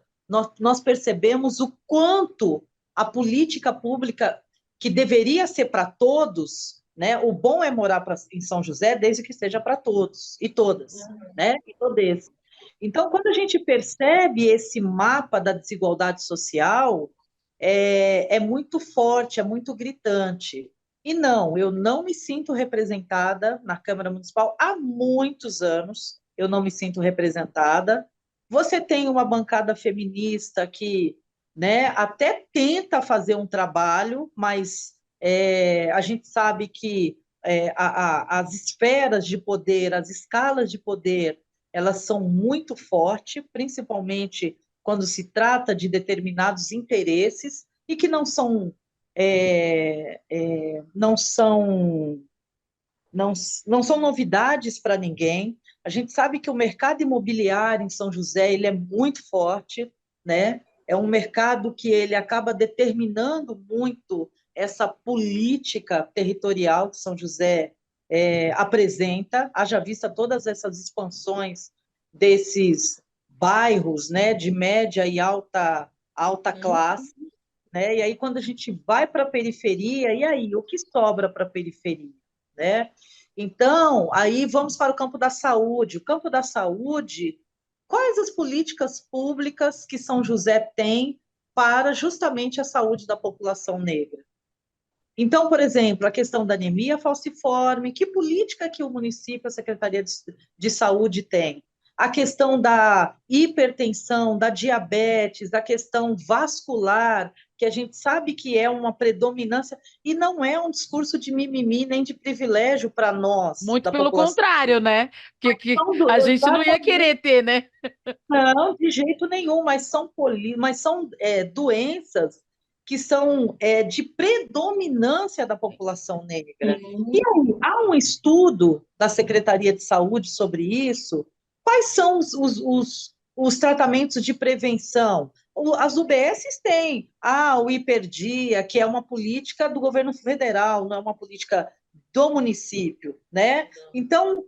Speaker 4: nós percebemos o quanto a política pública, que deveria ser para todos, né? O bom é morar em São José, desde que seja para todos e todas, né? E todes. Então, quando a gente percebe esse mapa da desigualdade social, é muito forte, é muito gritante. E não, eu não me sinto representada na Câmara Municipal há muitos anos, eu não me sinto representada. Você tem uma bancada feminista que, né, até tenta fazer um trabalho, mas a gente sabe que as esferas de poder, as escalas de poder, elas são muito fortes, principalmente quando se trata de determinados interesses e que não são novidades para ninguém. A gente sabe que o mercado imobiliário em São José ele é muito forte, né? É um mercado que ele acaba determinando muito essa política territorial que São José apresenta, haja vista todas essas expansões bairros, né, de média e alta classe, né? E aí, quando a gente vai para a periferia, e aí, o que sobra para a periferia, né? Então, aí vamos para o campo da saúde. O campo da saúde, quais as políticas públicas que São José tem para justamente a saúde da população negra? Então, por exemplo, a questão da anemia falciforme, que política que o município, a Secretaria de Saúde tem? A questão da hipertensão, da diabetes, a questão vascular, que a gente sabe que é uma predominância, e não é um discurso de mimimi nem de privilégio para nós,
Speaker 2: Muito
Speaker 4: da
Speaker 2: pelo
Speaker 4: população.
Speaker 2: contrário, né? Que
Speaker 4: Não,
Speaker 2: a gente não ia querer ter, né?
Speaker 4: não, de jeito nenhum, mas são doenças que são de predominância da população negra. E
Speaker 3: Sim.
Speaker 4: aí, há um estudo da Secretaria de Saúde sobre isso? Quais são os tratamentos de prevenção? As UBSs têm. O Hiperdia, que é uma política do governo federal, não é uma política do município, né? Então,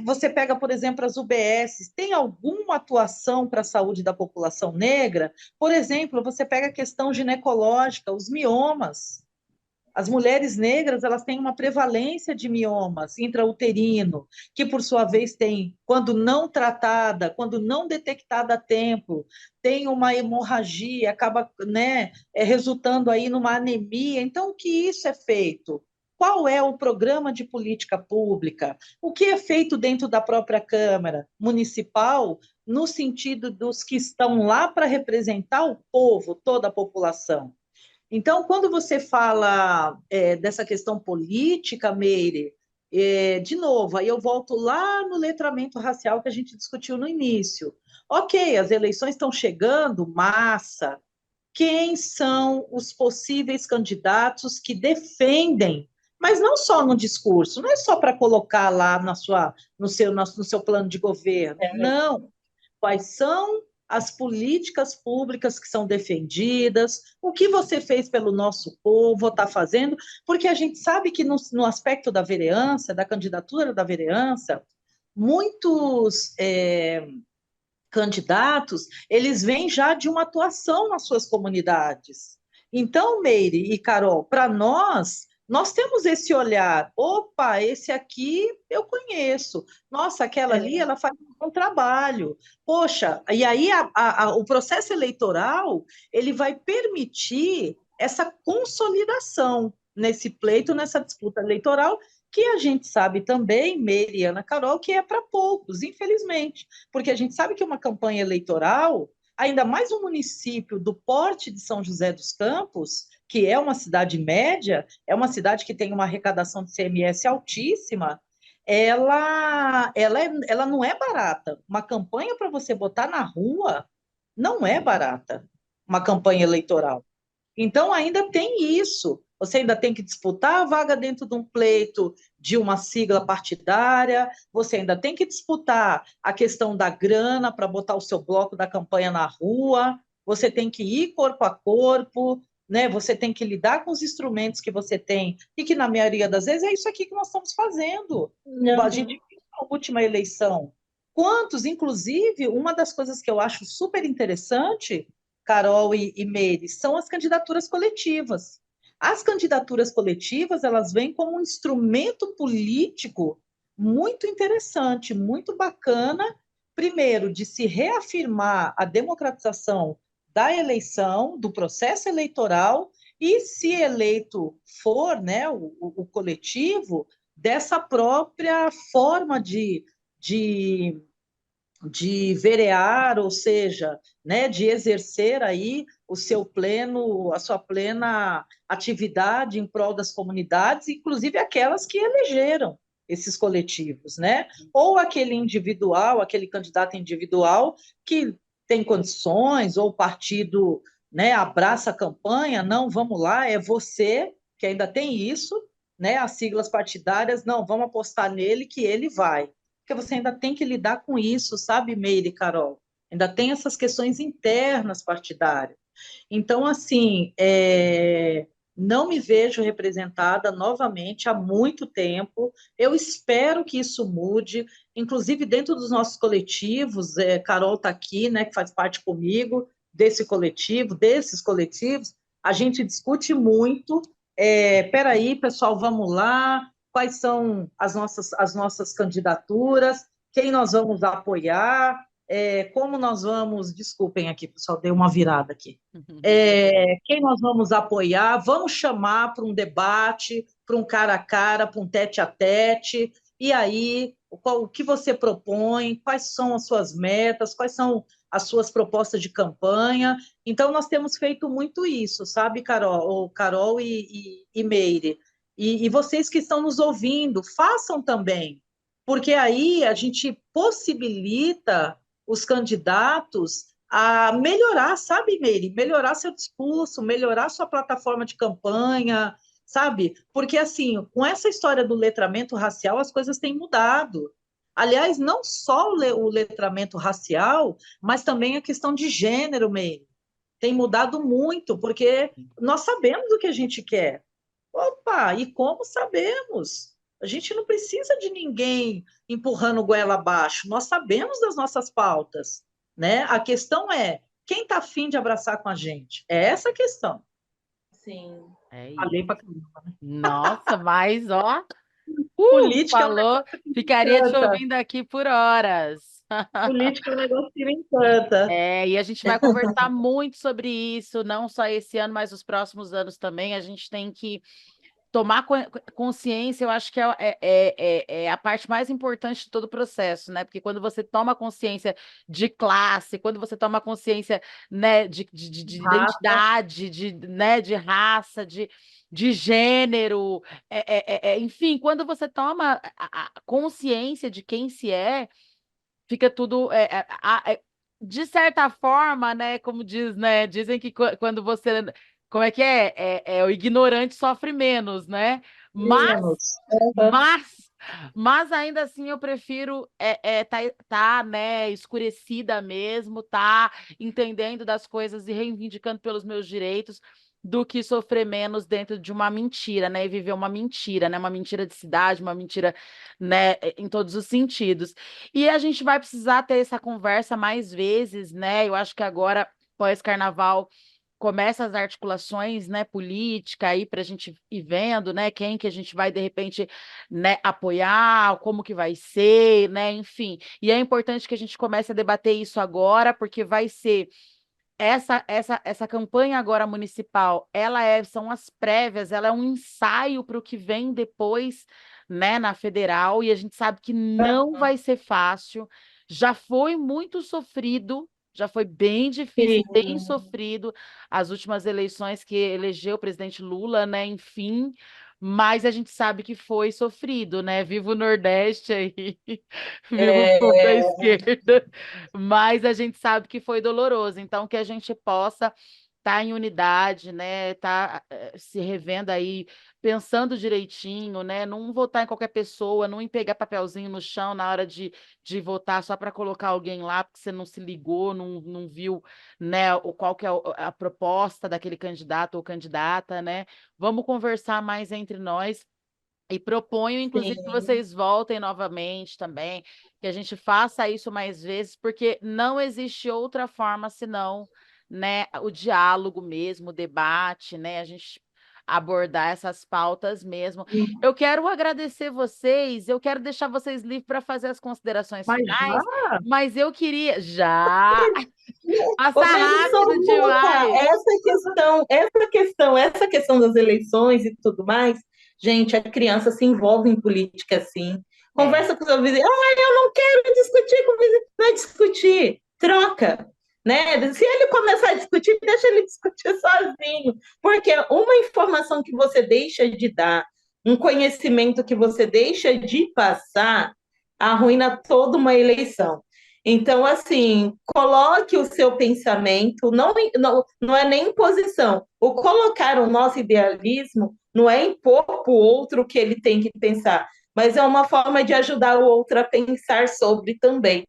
Speaker 4: você pega, por exemplo, as UBSs, tem alguma atuação para a saúde da população negra? Por exemplo, você pega a questão ginecológica, os miomas. As mulheres negras, elas têm uma prevalência de miomas intrauterino, que por sua vez tem, quando não tratada, quando não detectada a tempo, tem uma hemorragia, acaba, né, resultando aí numa anemia. Então, o que isso é feito? Qual é o programa de política pública? O que é feito dentro da própria Câmara Municipal, no sentido dos que estão lá para representar o povo, toda a população? Então, quando você fala dessa questão política, Meire, de novo, aí eu volto lá no letramento racial que a gente discutiu no início. Ok, as eleições estão chegando, massa. Quem são os possíveis candidatos que defendem, mas não só no discurso, não é só para colocar lá no seu plano de governo, não. Quais são as políticas públicas que são defendidas, o que você fez pelo nosso povo, está fazendo, porque a gente sabe que no aspecto da vereança, da candidatura da vereança, muitos candidatos, eles vêm já de uma atuação nas suas comunidades. Então, Meire e Carol, para nós temos esse olhar. Opa, esse aqui eu conheço. Nossa, aquela ali, ela faz um bom trabalho. Poxa, e aí o processo eleitoral, ele vai permitir essa consolidação nesse pleito, nessa disputa eleitoral, que a gente sabe também, Meire e Ana Carol, que é para poucos, infelizmente, porque a gente sabe que uma campanha eleitoral, ainda mais um município do porte de São José dos Campos, que é uma cidade média, é uma cidade que tem uma arrecadação de CMS altíssima, ela não é barata. Uma campanha para você botar na rua não é barata, uma campanha eleitoral. Então, ainda tem isso. Você ainda tem que disputar a vaga dentro de um pleito de uma sigla partidária, você ainda tem que disputar a questão da grana para botar o seu bloco da campanha na rua, você tem que ir corpo a corpo, né? Você tem que lidar com os instrumentos que você tem, e que, na maioria das vezes, é isso aqui que nós estamos fazendo. A
Speaker 3: Não.
Speaker 4: gente viu na última eleição. Quantos, inclusive, uma das coisas que eu acho super interessante, Carol e Meire, são as candidaturas coletivas. As candidaturas coletivas, elas vêm como um instrumento político muito interessante, muito bacana, primeiro, de se reafirmar a democratização da eleição, do processo eleitoral, e, se eleito for, né, o coletivo, dessa própria forma de verear, ou seja, né, de exercer aí a sua plena atividade em prol das comunidades, inclusive aquelas que elegeram esses coletivos, né? Ou aquele individual, aquele candidato individual que tem condições, ou o partido, né, abraça a campanha, não, vamos lá, é você, que ainda tem isso, né? As siglas partidárias, não, vamos apostar nele que ele vai, porque você ainda tem que lidar com isso, sabe, Meire e Carol? Ainda tem essas questões internas partidárias. Então, assim, não me vejo representada novamente há muito tempo. Eu espero que isso mude, inclusive dentro dos nossos coletivos. Carol está aqui, né, que faz parte comigo desse coletivo, desses coletivos. A gente discute muito. Peraí, pessoal, vamos lá. Quais são as nossas candidaturas? Quem nós vamos apoiar? Como nós vamos... Desculpem aqui, pessoal, dei uma virada aqui. Quem nós vamos apoiar? Vamos chamar para um debate, para um cara a cara, para um tete a tete. E aí, o que você propõe? Quais são as suas metas? Quais são as suas propostas de campanha? Então, nós temos feito muito isso, sabe, Carol e Meire? E vocês que estão nos ouvindo, façam também, porque aí a gente possibilita os candidatos a melhorar, sabe, Meire? Melhorar seu discurso, melhorar sua plataforma de campanha, sabe? Porque, assim, com essa história do letramento racial, as coisas têm mudado. Aliás, não só o letramento racial, mas também a questão de gênero, Meire. Tem mudado muito, porque nós sabemos o que a gente quer. Opa, e como sabemos? A gente não precisa de ninguém empurrando goela abaixo. Nós sabemos das nossas pautas, né? A questão é quem está afim de abraçar com a gente. É essa a questão.
Speaker 3: Sim.
Speaker 4: Falei pra caramba, né?
Speaker 2: Nossa, mas ó,
Speaker 4: Política
Speaker 2: falou, ficaria te ouvindo aqui por horas.
Speaker 4: Política é um negócio que me encanta.
Speaker 2: E a gente vai conversar muito sobre isso, não só esse ano, mas os próximos anos também. A gente tem que tomar consciência, eu acho que é a parte mais importante de todo o processo, né? Porque quando você toma consciência de classe, quando você toma consciência, né, de identidade, né, de raça, de gênero, enfim, quando você toma a consciência de quem se é, fica tudo de certa forma, né? Como diz, né? Dizem que quando você, como é que o ignorante sofre menos, né? Mas,
Speaker 4: Menos.
Speaker 2: mas, mas ainda assim eu prefiro tá, né, escurecida mesmo, tá entendendo das coisas e reivindicando pelos meus direitos, do que sofrer menos dentro de uma mentira, né? E viver uma mentira, né? Uma mentira de cidade, uma mentira, né, em todos os sentidos. E a gente vai precisar ter essa conversa mais vezes, né? Eu acho que agora, pós-carnaval, começa as articulações, né, política aí para a gente ir vendo, né, quem que a gente vai de repente, né, apoiar, como que vai ser, né, enfim. E é importante que a gente comece a debater isso agora, porque vai ser essa campanha agora municipal, são as prévias, ela é um ensaio para o que vem depois, né, na federal, e a gente sabe que não vai ser fácil, já foi muito sofrido, já foi bem difícil, bem sofrido as últimas eleições que elegeu o presidente Lula, né, enfim, mas a gente sabe que foi sofrido, né? Viva o Nordeste aí, viva o povo da esquerda, mas a gente sabe que foi doloroso, então que a gente possa estar em unidade, né? Tá se revendo aí, pensando direitinho, né? Não votar em qualquer pessoa, não em pegar papelzinho no chão na hora de votar só para colocar alguém lá, porque você não se ligou, não viu, né? Qual que é a proposta daquele candidato ou candidata, né? Vamos conversar mais entre nós. E proponho, inclusive, que vocês voltem novamente também, que a gente faça isso mais vezes, porque não existe outra forma senão, né, o diálogo mesmo, o debate, né, a gente abordar essas pautas mesmo. Eu quero agradecer vocês, eu quero deixar vocês livres para fazer as considerações finais, mas eu queria já passar rápido demais.
Speaker 3: Essa questão das eleições e tudo mais, gente, a criança se envolve em política assim. Conversa com o seu vizinho, eu não quero discutir com o vizinho. Não é discutir, troca. Né? Se ele começar a discutir, deixa ele discutir sozinho. Porque uma informação que você deixa de dar, um conhecimento que você deixa de passar, arruína toda uma eleição. Então, assim, coloque o seu pensamento, não é nem imposição. O colocar o nosso idealismo não é impor para o outro o que ele tem que pensar, mas é uma forma de ajudar o outro a pensar sobre também.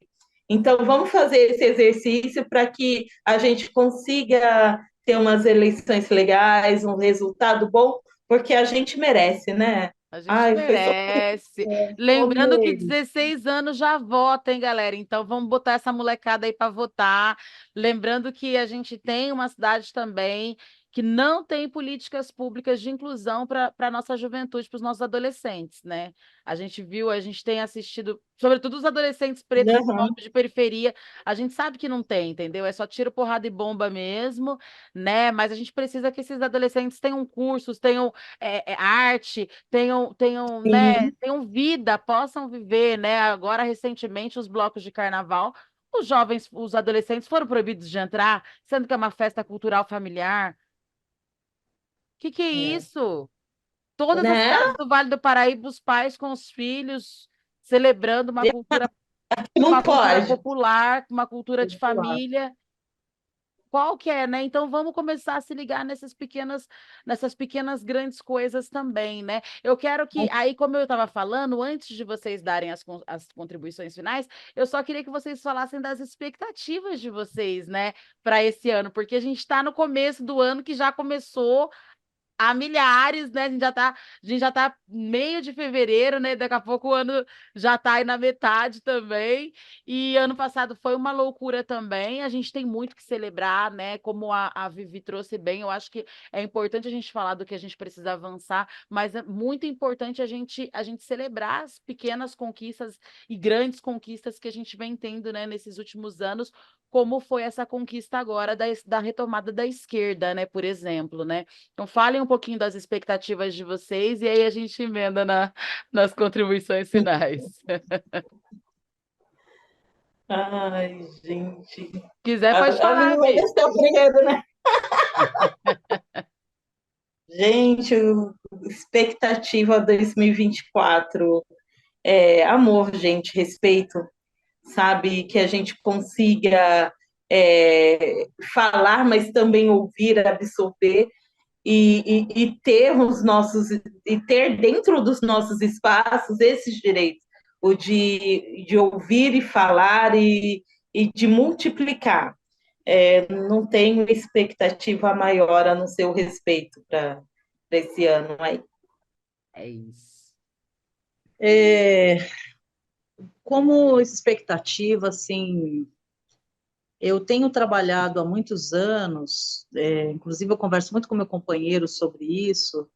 Speaker 3: Então, vamos fazer esse exercício para que a gente consiga ter umas eleições legais, um resultado bom, porque a gente merece, né?
Speaker 2: A gente
Speaker 3: Ai, foi só
Speaker 2: merece.
Speaker 4: Ô,
Speaker 2: Lembrando que
Speaker 4: Meire,
Speaker 2: 16 anos já vota, hein, galera? Então vamos botar essa molecada aí para votar. Lembrando que a gente tem uma cidade também que não tem políticas públicas de inclusão para a nossa juventude, para os nossos adolescentes, né? A gente viu, a gente tem assistido, sobretudo os adolescentes pretos e
Speaker 3: Aham,
Speaker 2: pobres de periferia, a gente sabe que não tem, entendeu? É só tiro, porrada e bomba mesmo, né? Mas a gente precisa que esses adolescentes tenham cursos, tenham arte, tenham, né,
Speaker 3: sim.
Speaker 2: tenham vida, possam viver, né? Agora, recentemente, os blocos de carnaval, os jovens, os adolescentes foram proibidos de entrar, sendo que é uma festa cultural familiar. Que é
Speaker 3: É.
Speaker 2: isso? Todas as
Speaker 3: Né?
Speaker 2: cidades do Vale do Paraíba, os pais com os filhos celebrando
Speaker 3: Não
Speaker 2: uma cultura
Speaker 3: pode.
Speaker 2: popular, uma cultura de família. Qual que é, né? Então vamos começar a se ligar nessas pequenas grandes coisas também, né? Eu quero que, aí, como eu estava falando, antes de vocês darem as contribuições finais, eu só queria que vocês falassem das expectativas de vocês, né, para esse ano, porque a gente está no começo do ano que já começou há milhares, né? A gente já tá meio de fevereiro, né? Daqui a pouco o ano já tá aí na metade também. E ano passado foi uma loucura também. A gente tem muito que celebrar, né? Como a Vivi trouxe bem, eu acho que é importante a gente falar do que a gente precisa avançar, mas é muito importante a gente celebrar as pequenas conquistas e grandes conquistas que a gente vem tendo, né, nesses últimos anos, como foi essa conquista agora da retomada da esquerda, né, por exemplo, né? Então, falem um pouquinho das expectativas de vocês e aí a gente emenda nas contribuições finais.
Speaker 3: Ai, gente.
Speaker 2: Quiser, pode
Speaker 3: A
Speaker 2: falar,
Speaker 3: Vivi vai
Speaker 2: Vi.
Speaker 3: descer o primeiro, né? Gente, expectativa 2024. Amor, gente, respeito, sabe? Que a gente consiga falar, mas também ouvir, absorver e ter os nossos e ter dentro dos nossos espaços esses direitos, o de ouvir e falar e de multiplicar. Não tenho expectativa maior a não ser o respeito para esse ano aí.
Speaker 2: É isso.
Speaker 4: é, como expectativa, assim, eu tenho trabalhado há muitos anos, inclusive eu converso muito com meu companheiro sobre isso,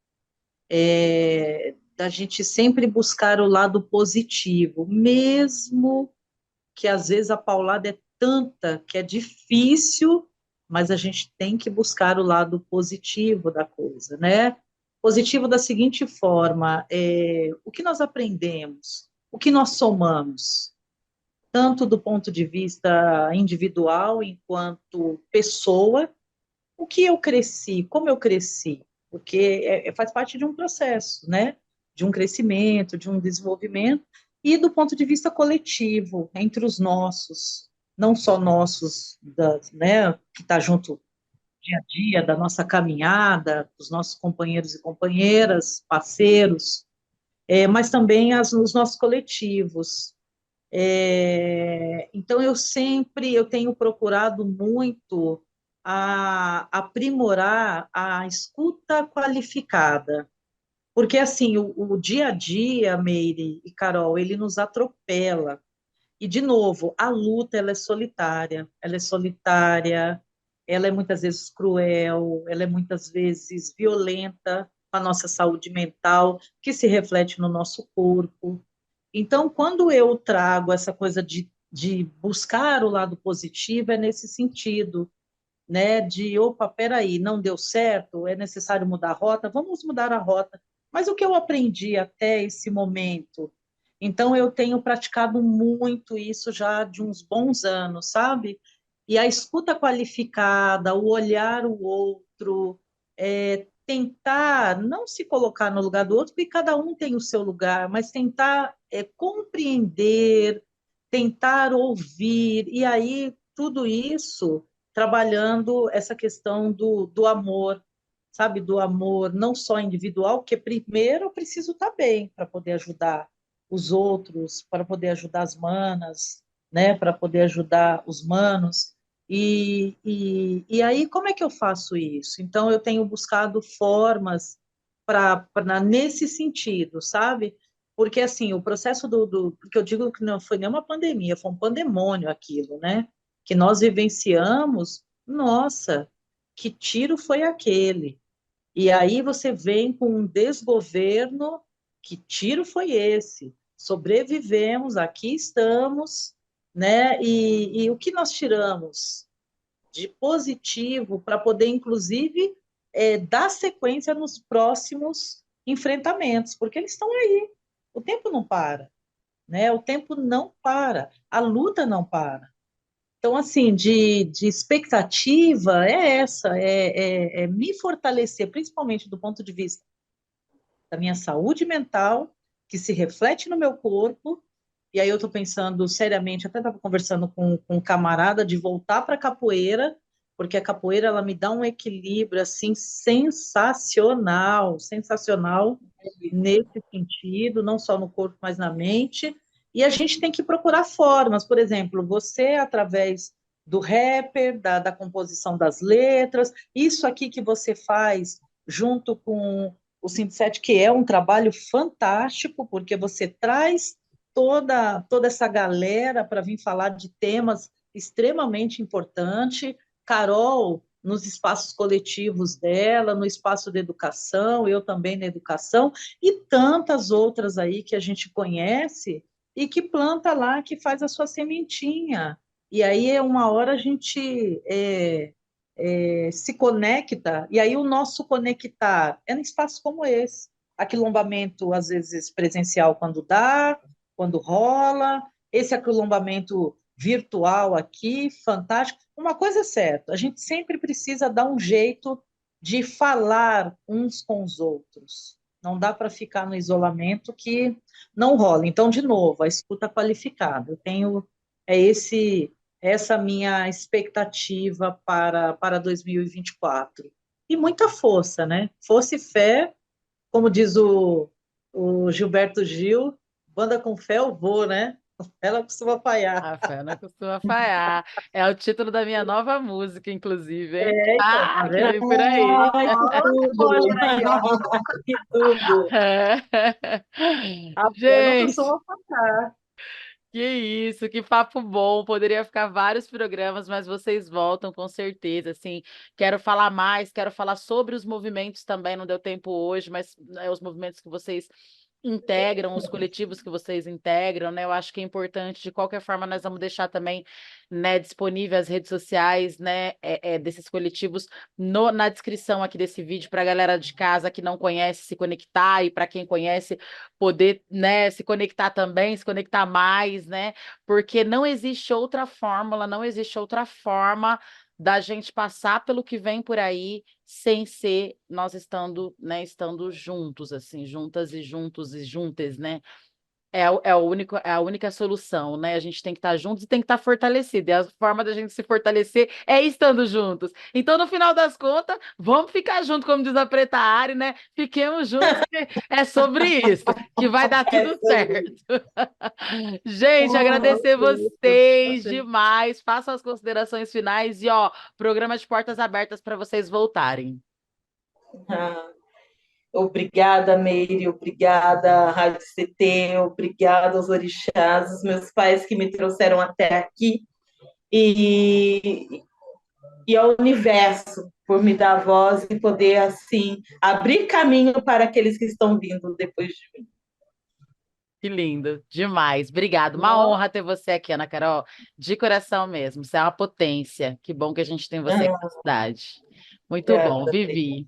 Speaker 4: da gente sempre buscar o lado positivo, mesmo que às vezes a paulada é tanta que é difícil, mas a gente tem que buscar o lado positivo da coisa, né? Positivo da seguinte forma: o que nós aprendemos, o que nós somamos, tanto do ponto de vista individual, enquanto pessoa, o que eu cresci, como eu cresci, porque faz parte de um processo, né? De um crescimento, de um desenvolvimento, e do ponto de vista coletivo, entre os nossos, não só nossos, né, que está junto dia a dia, da nossa caminhada, dos nossos companheiros e companheiras, parceiros, mas também os nossos coletivos. Então, eu tenho procurado muito aprimorar a escuta qualificada, porque assim, o dia a dia, Meire e Carol, ele nos atropela. E, de novo, a luta, ela é solitária, ela é muitas vezes cruel, ela é muitas vezes violenta com a nossa saúde mental, que se reflete no nosso corpo. Então, quando eu trago essa coisa de buscar o lado positivo, é nesse sentido, né? De, opa, peraí, não deu certo, é necessário mudar a rota, vamos mudar a rota. Mas o que eu aprendi até esse momento? Então, eu tenho praticado muito isso já de uns bons anos, sabe? E a escuta qualificada, o olhar o outro, tentar não se colocar no lugar do outro, porque cada um tem o seu lugar, mas tentar compreender, tentar ouvir, e aí tudo isso trabalhando essa questão do amor, sabe? Do amor não só individual, porque primeiro eu preciso estar bem para poder ajudar os outros, para poder ajudar as manas, né? Para poder ajudar os manos. E aí, como é que eu faço isso? Então, eu tenho buscado formas nesse sentido, sabe? Porque, assim, o processo porque eu digo que não foi nenhuma pandemia, foi um pandemônio aquilo, né? Que nós vivenciamos, nossa, que tiro foi aquele? E aí você vem com um desgoverno, que tiro foi esse? Sobrevivemos, aqui estamos, né? E o que nós tiramos de positivo para poder, inclusive, dar sequência nos próximos enfrentamentos, porque eles estão aí. O tempo não para, né? O tempo não para, a luta não para. Então, assim, de expectativa é essa, é me fortalecer, principalmente do ponto de vista da minha saúde mental, que se reflete no meu corpo. E aí eu estou pensando seriamente, até estava conversando com um camarada de voltar para a capoeira, porque a capoeira ela me dá um equilíbrio assim sensacional, sensacional nesse sentido, não só no corpo, mas na mente. E a gente tem que procurar formas, por exemplo, você através do rapper, da composição das letras, isso aqui que você faz junto com o Sindset, que é um trabalho fantástico, porque você traz toda essa galera para vir falar de temas extremamente importantes. Carol, nos espaços coletivos dela, no espaço da educação, eu também na educação, e tantas outras aí que a gente conhece e que planta lá, que faz a sua sementinha. E aí, uma hora a gente se conecta, e aí o nosso conectar é em espaços como esse. Aquilombamento, às vezes, presencial quando dá, quando rola, esse aquilombamento virtual aqui, fantástico. Uma coisa é certa, a gente sempre precisa dar um jeito de falar uns com os outros. Não dá para ficar no isolamento que não rola. Então, de novo, a escuta qualificada. Eu tenho essa minha expectativa para 2024. E muita força, né? Força e fé, como diz o Gilberto Gil, banda com fé eu vou, né? Ela costuma falhar.
Speaker 2: A fé não costuma falhar. É o título da minha nova música, inclusive, hein?
Speaker 4: Então, tá
Speaker 2: Que
Speaker 4: vendo?
Speaker 2: vem por aí.
Speaker 3: Ai, que tudo!
Speaker 4: Olha aí, ó, que tudo.
Speaker 2: É.
Speaker 4: A fé não
Speaker 2: Gente,
Speaker 4: costuma faltar.
Speaker 2: que isso, que papo bom. Poderia ficar vários programas, mas vocês voltam com certeza. Assim, quero falar mais, quero falar sobre os movimentos também. Não deu tempo hoje, mas os movimentos que vocês integram, os coletivos que vocês integram, né? Eu acho que é importante. De qualquer forma, nós vamos deixar também, né, disponível as redes sociais, né, desses coletivos na descrição aqui desse vídeo para a galera de casa que não conhece se conectar e para quem conhece poder, né, se conectar também, se conectar mais, né? Porque não existe outra fórmula, não existe outra forma da gente passar pelo que vem por aí sem ser nós estando, né, estando juntos, assim, juntas e juntos e juntas, né? É a única solução, né? A gente tem que estar juntos e tem que estar fortalecido. E a forma da gente se fortalecer é estando juntos. Então, no final das contas, vamos ficar juntos, como diz a Preta Ari, né? Fiquemos juntos, que é sobre isso, que vai dar
Speaker 3: É
Speaker 2: tudo
Speaker 3: sobre
Speaker 2: certo. Gente, agradecer vocês
Speaker 4: Isso.
Speaker 2: demais. Façam as considerações finais e, ó, programa de portas abertas para vocês voltarem.
Speaker 3: Ah, obrigada, Meire, obrigada, Rádio CT, obrigada aos orixás, os meus pais que me trouxeram até aqui, e, e ao universo por me dar voz e poder, assim, abrir caminho para aqueles que estão vindo depois de mim.
Speaker 2: Que lindo, demais. Obrigado. Uma
Speaker 4: Nossa,
Speaker 2: honra ter você aqui, Ana Carol. De coração mesmo. Você é uma potência. Que bom que a gente tem você aqui na cidade. Muito bom,
Speaker 3: Obrigada.
Speaker 2: Vivi.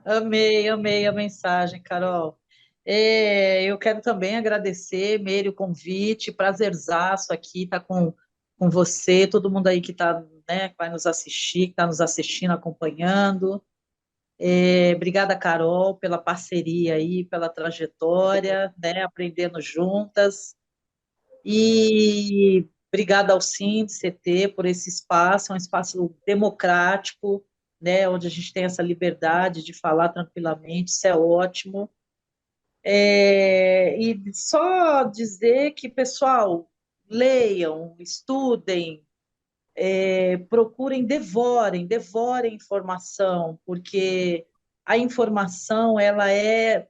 Speaker 4: amei, amei a mensagem, Carol. Eu quero também agradecer, Meire, o convite, prazerzaço aqui estar com você, todo mundo aí que está, né, que vai nos assistir, que está nos assistindo, acompanhando. Obrigada, Carol, pela parceria aí, pela trajetória, né, aprendendo juntas. E obrigada ao CT por esse espaço, é um espaço democrático, né, onde a gente tem essa liberdade de falar tranquilamente, isso é ótimo. E só dizer que, pessoal, leiam, estudem, procurem, devorem informação, porque a informação, ela é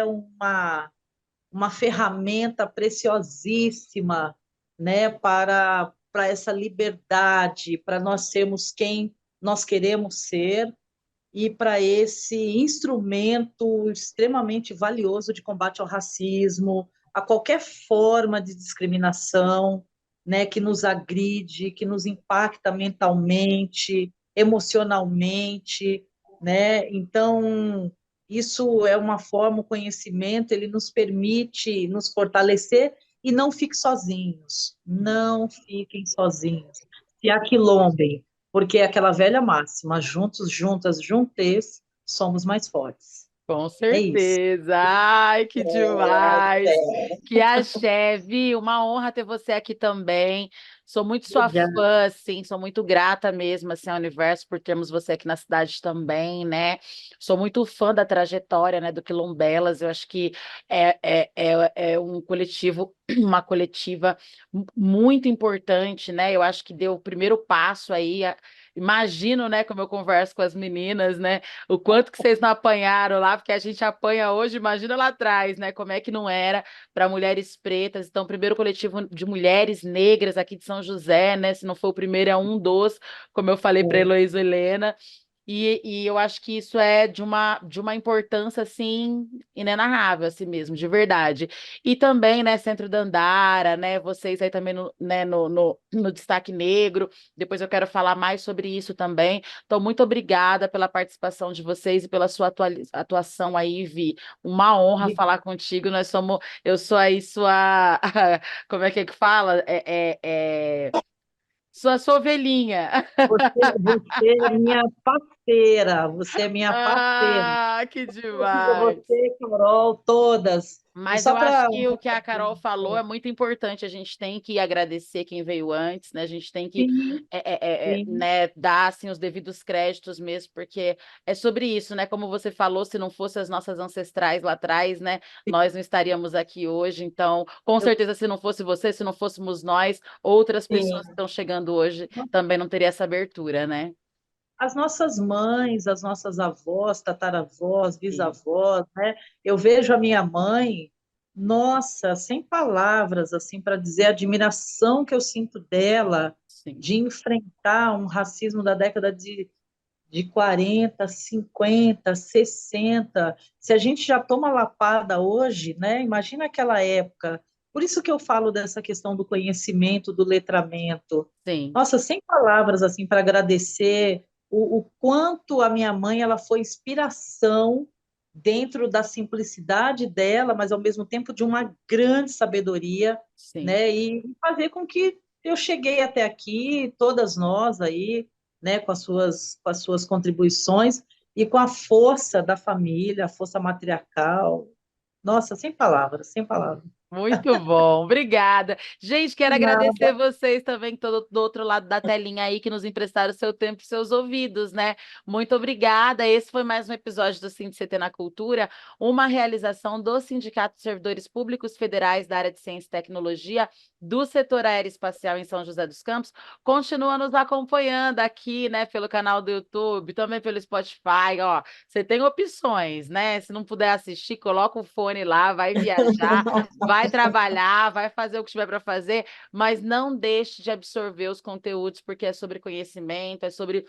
Speaker 4: uma ferramenta preciosíssima, né, para essa liberdade, para nós sermos quem nós queremos ser e para esse instrumento extremamente valioso de combate ao racismo, a qualquer forma de discriminação, né, que nos agride, que nos impacta mentalmente, emocionalmente, né? Então, isso é uma forma, o conhecimento, ele nos permite nos fortalecer e não fiquem sozinhos, não fiquem sozinhos. Se aquilombem, porque é aquela velha máxima, juntos, juntas, juntes, somos mais fortes.
Speaker 2: Com
Speaker 4: É isso.
Speaker 2: certeza. Ai, que demais.
Speaker 3: É,
Speaker 2: Que axé, Vi. Uma honra ter você aqui também. Sou muito sua
Speaker 4: Obrigada.
Speaker 2: fã, assim, sou muito grata mesmo, assim, ao universo por termos você aqui na cidade também, né? Sou muito fã da trajetória, né, do Quilombelas. Eu acho que é um coletivo, uma coletiva muito importante, né? Eu acho que deu o primeiro passo aí. Imagino, né, como eu converso com as meninas, né? O quanto que vocês não apanharam lá, porque a gente apanha hoje, imagina lá atrás, né? Como é que não era para mulheres pretas. Então, primeiro coletivo de mulheres negras aqui de São José, né? Se não for o primeiro, é um dos, como eu falei para Heloísa Helena. E eu acho que isso é de uma importância, assim, inenarrável, assim mesmo, de verdade. E também, né, Centro Dandara, né, vocês aí também no Destaque Negro, depois eu quero falar mais sobre isso também. Então, muito obrigada pela participação de vocês e pela sua atuação aí, Vi. Uma honra falar contigo, eu sou aí sua, como é que fala? Sua ovelhinha.
Speaker 4: Você é minha parceira, você é minha parceira.
Speaker 2: Ah, que demais!
Speaker 4: Você, Carol, todas. E
Speaker 2: Mas
Speaker 4: só
Speaker 2: eu acho
Speaker 4: para.
Speaker 2: que o que a Carol falou é muito importante. A gente tem que agradecer quem veio antes, né? A gente tem que
Speaker 4: Sim, sim.
Speaker 2: né, dar assim, os devidos créditos mesmo, porque é sobre isso, né? Como você falou, se não fossem as nossas ancestrais lá atrás, né? Nós não estaríamos aqui hoje. Então, com certeza, se não fosse você, se não fôssemos nós, outras pessoas que
Speaker 3: sim.
Speaker 2: estão chegando hoje também não teria essa abertura, né?
Speaker 4: As nossas mães, as nossas avós, tataravós,
Speaker 2: Sim,
Speaker 4: bisavós, né? Eu vejo a minha mãe, nossa, sem palavras assim para dizer a admiração que eu sinto dela
Speaker 2: sim,
Speaker 4: de enfrentar um racismo da década de 40, 50, 60. Se a gente já toma lapada hoje, né? Imagina aquela época. Por isso que eu falo dessa questão do conhecimento, do letramento.
Speaker 2: sim,
Speaker 4: Nossa, sem palavras assim para agradecer o quanto a minha mãe ela foi inspiração dentro da simplicidade dela, mas ao mesmo tempo de uma grande sabedoria,
Speaker 2: sim.
Speaker 4: né? E fazer com que eu cheguei até aqui, todas nós aí, né, com as suas contribuições e com a força da família, a força matriarcal. Nossa, sem palavras, sem palavras.
Speaker 2: Muito bom, obrigada. Gente, quero
Speaker 4: Nada.
Speaker 2: agradecer vocês também que estão do outro lado da telinha aí, que nos emprestaram seu tempo e seus ouvidos, né? Muito obrigada. Esse foi mais um episódio do CT na Cultura, uma realização do Sindicato de Servidores Públicos Federais da área de Ciência e Tecnologia do setor aeroespacial em São José dos Campos. Continua nos acompanhando aqui, né, pelo canal do YouTube, também pelo Spotify, ó. Você tem opções, né? Se não puder assistir, coloca o fone lá, vai viajar. Vai trabalhar, vai fazer o que tiver para fazer, mas não deixe de absorver os conteúdos, porque é sobre conhecimento, é sobre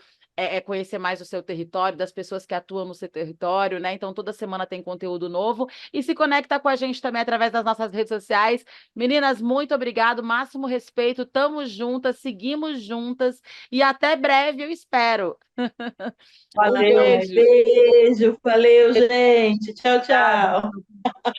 Speaker 2: conhecer mais o seu território, das pessoas que atuam no seu território, né? Então, toda semana tem conteúdo novo. E se conecta com a gente também através das nossas redes sociais. Meninas, muito obrigado, máximo respeito, tamo juntas, seguimos juntas e até breve, eu espero. Um
Speaker 3: Valeu,
Speaker 2: beijo.
Speaker 3: beijo, valeu, gente. Tchau,
Speaker 4: Obrigada.
Speaker 3: tchau.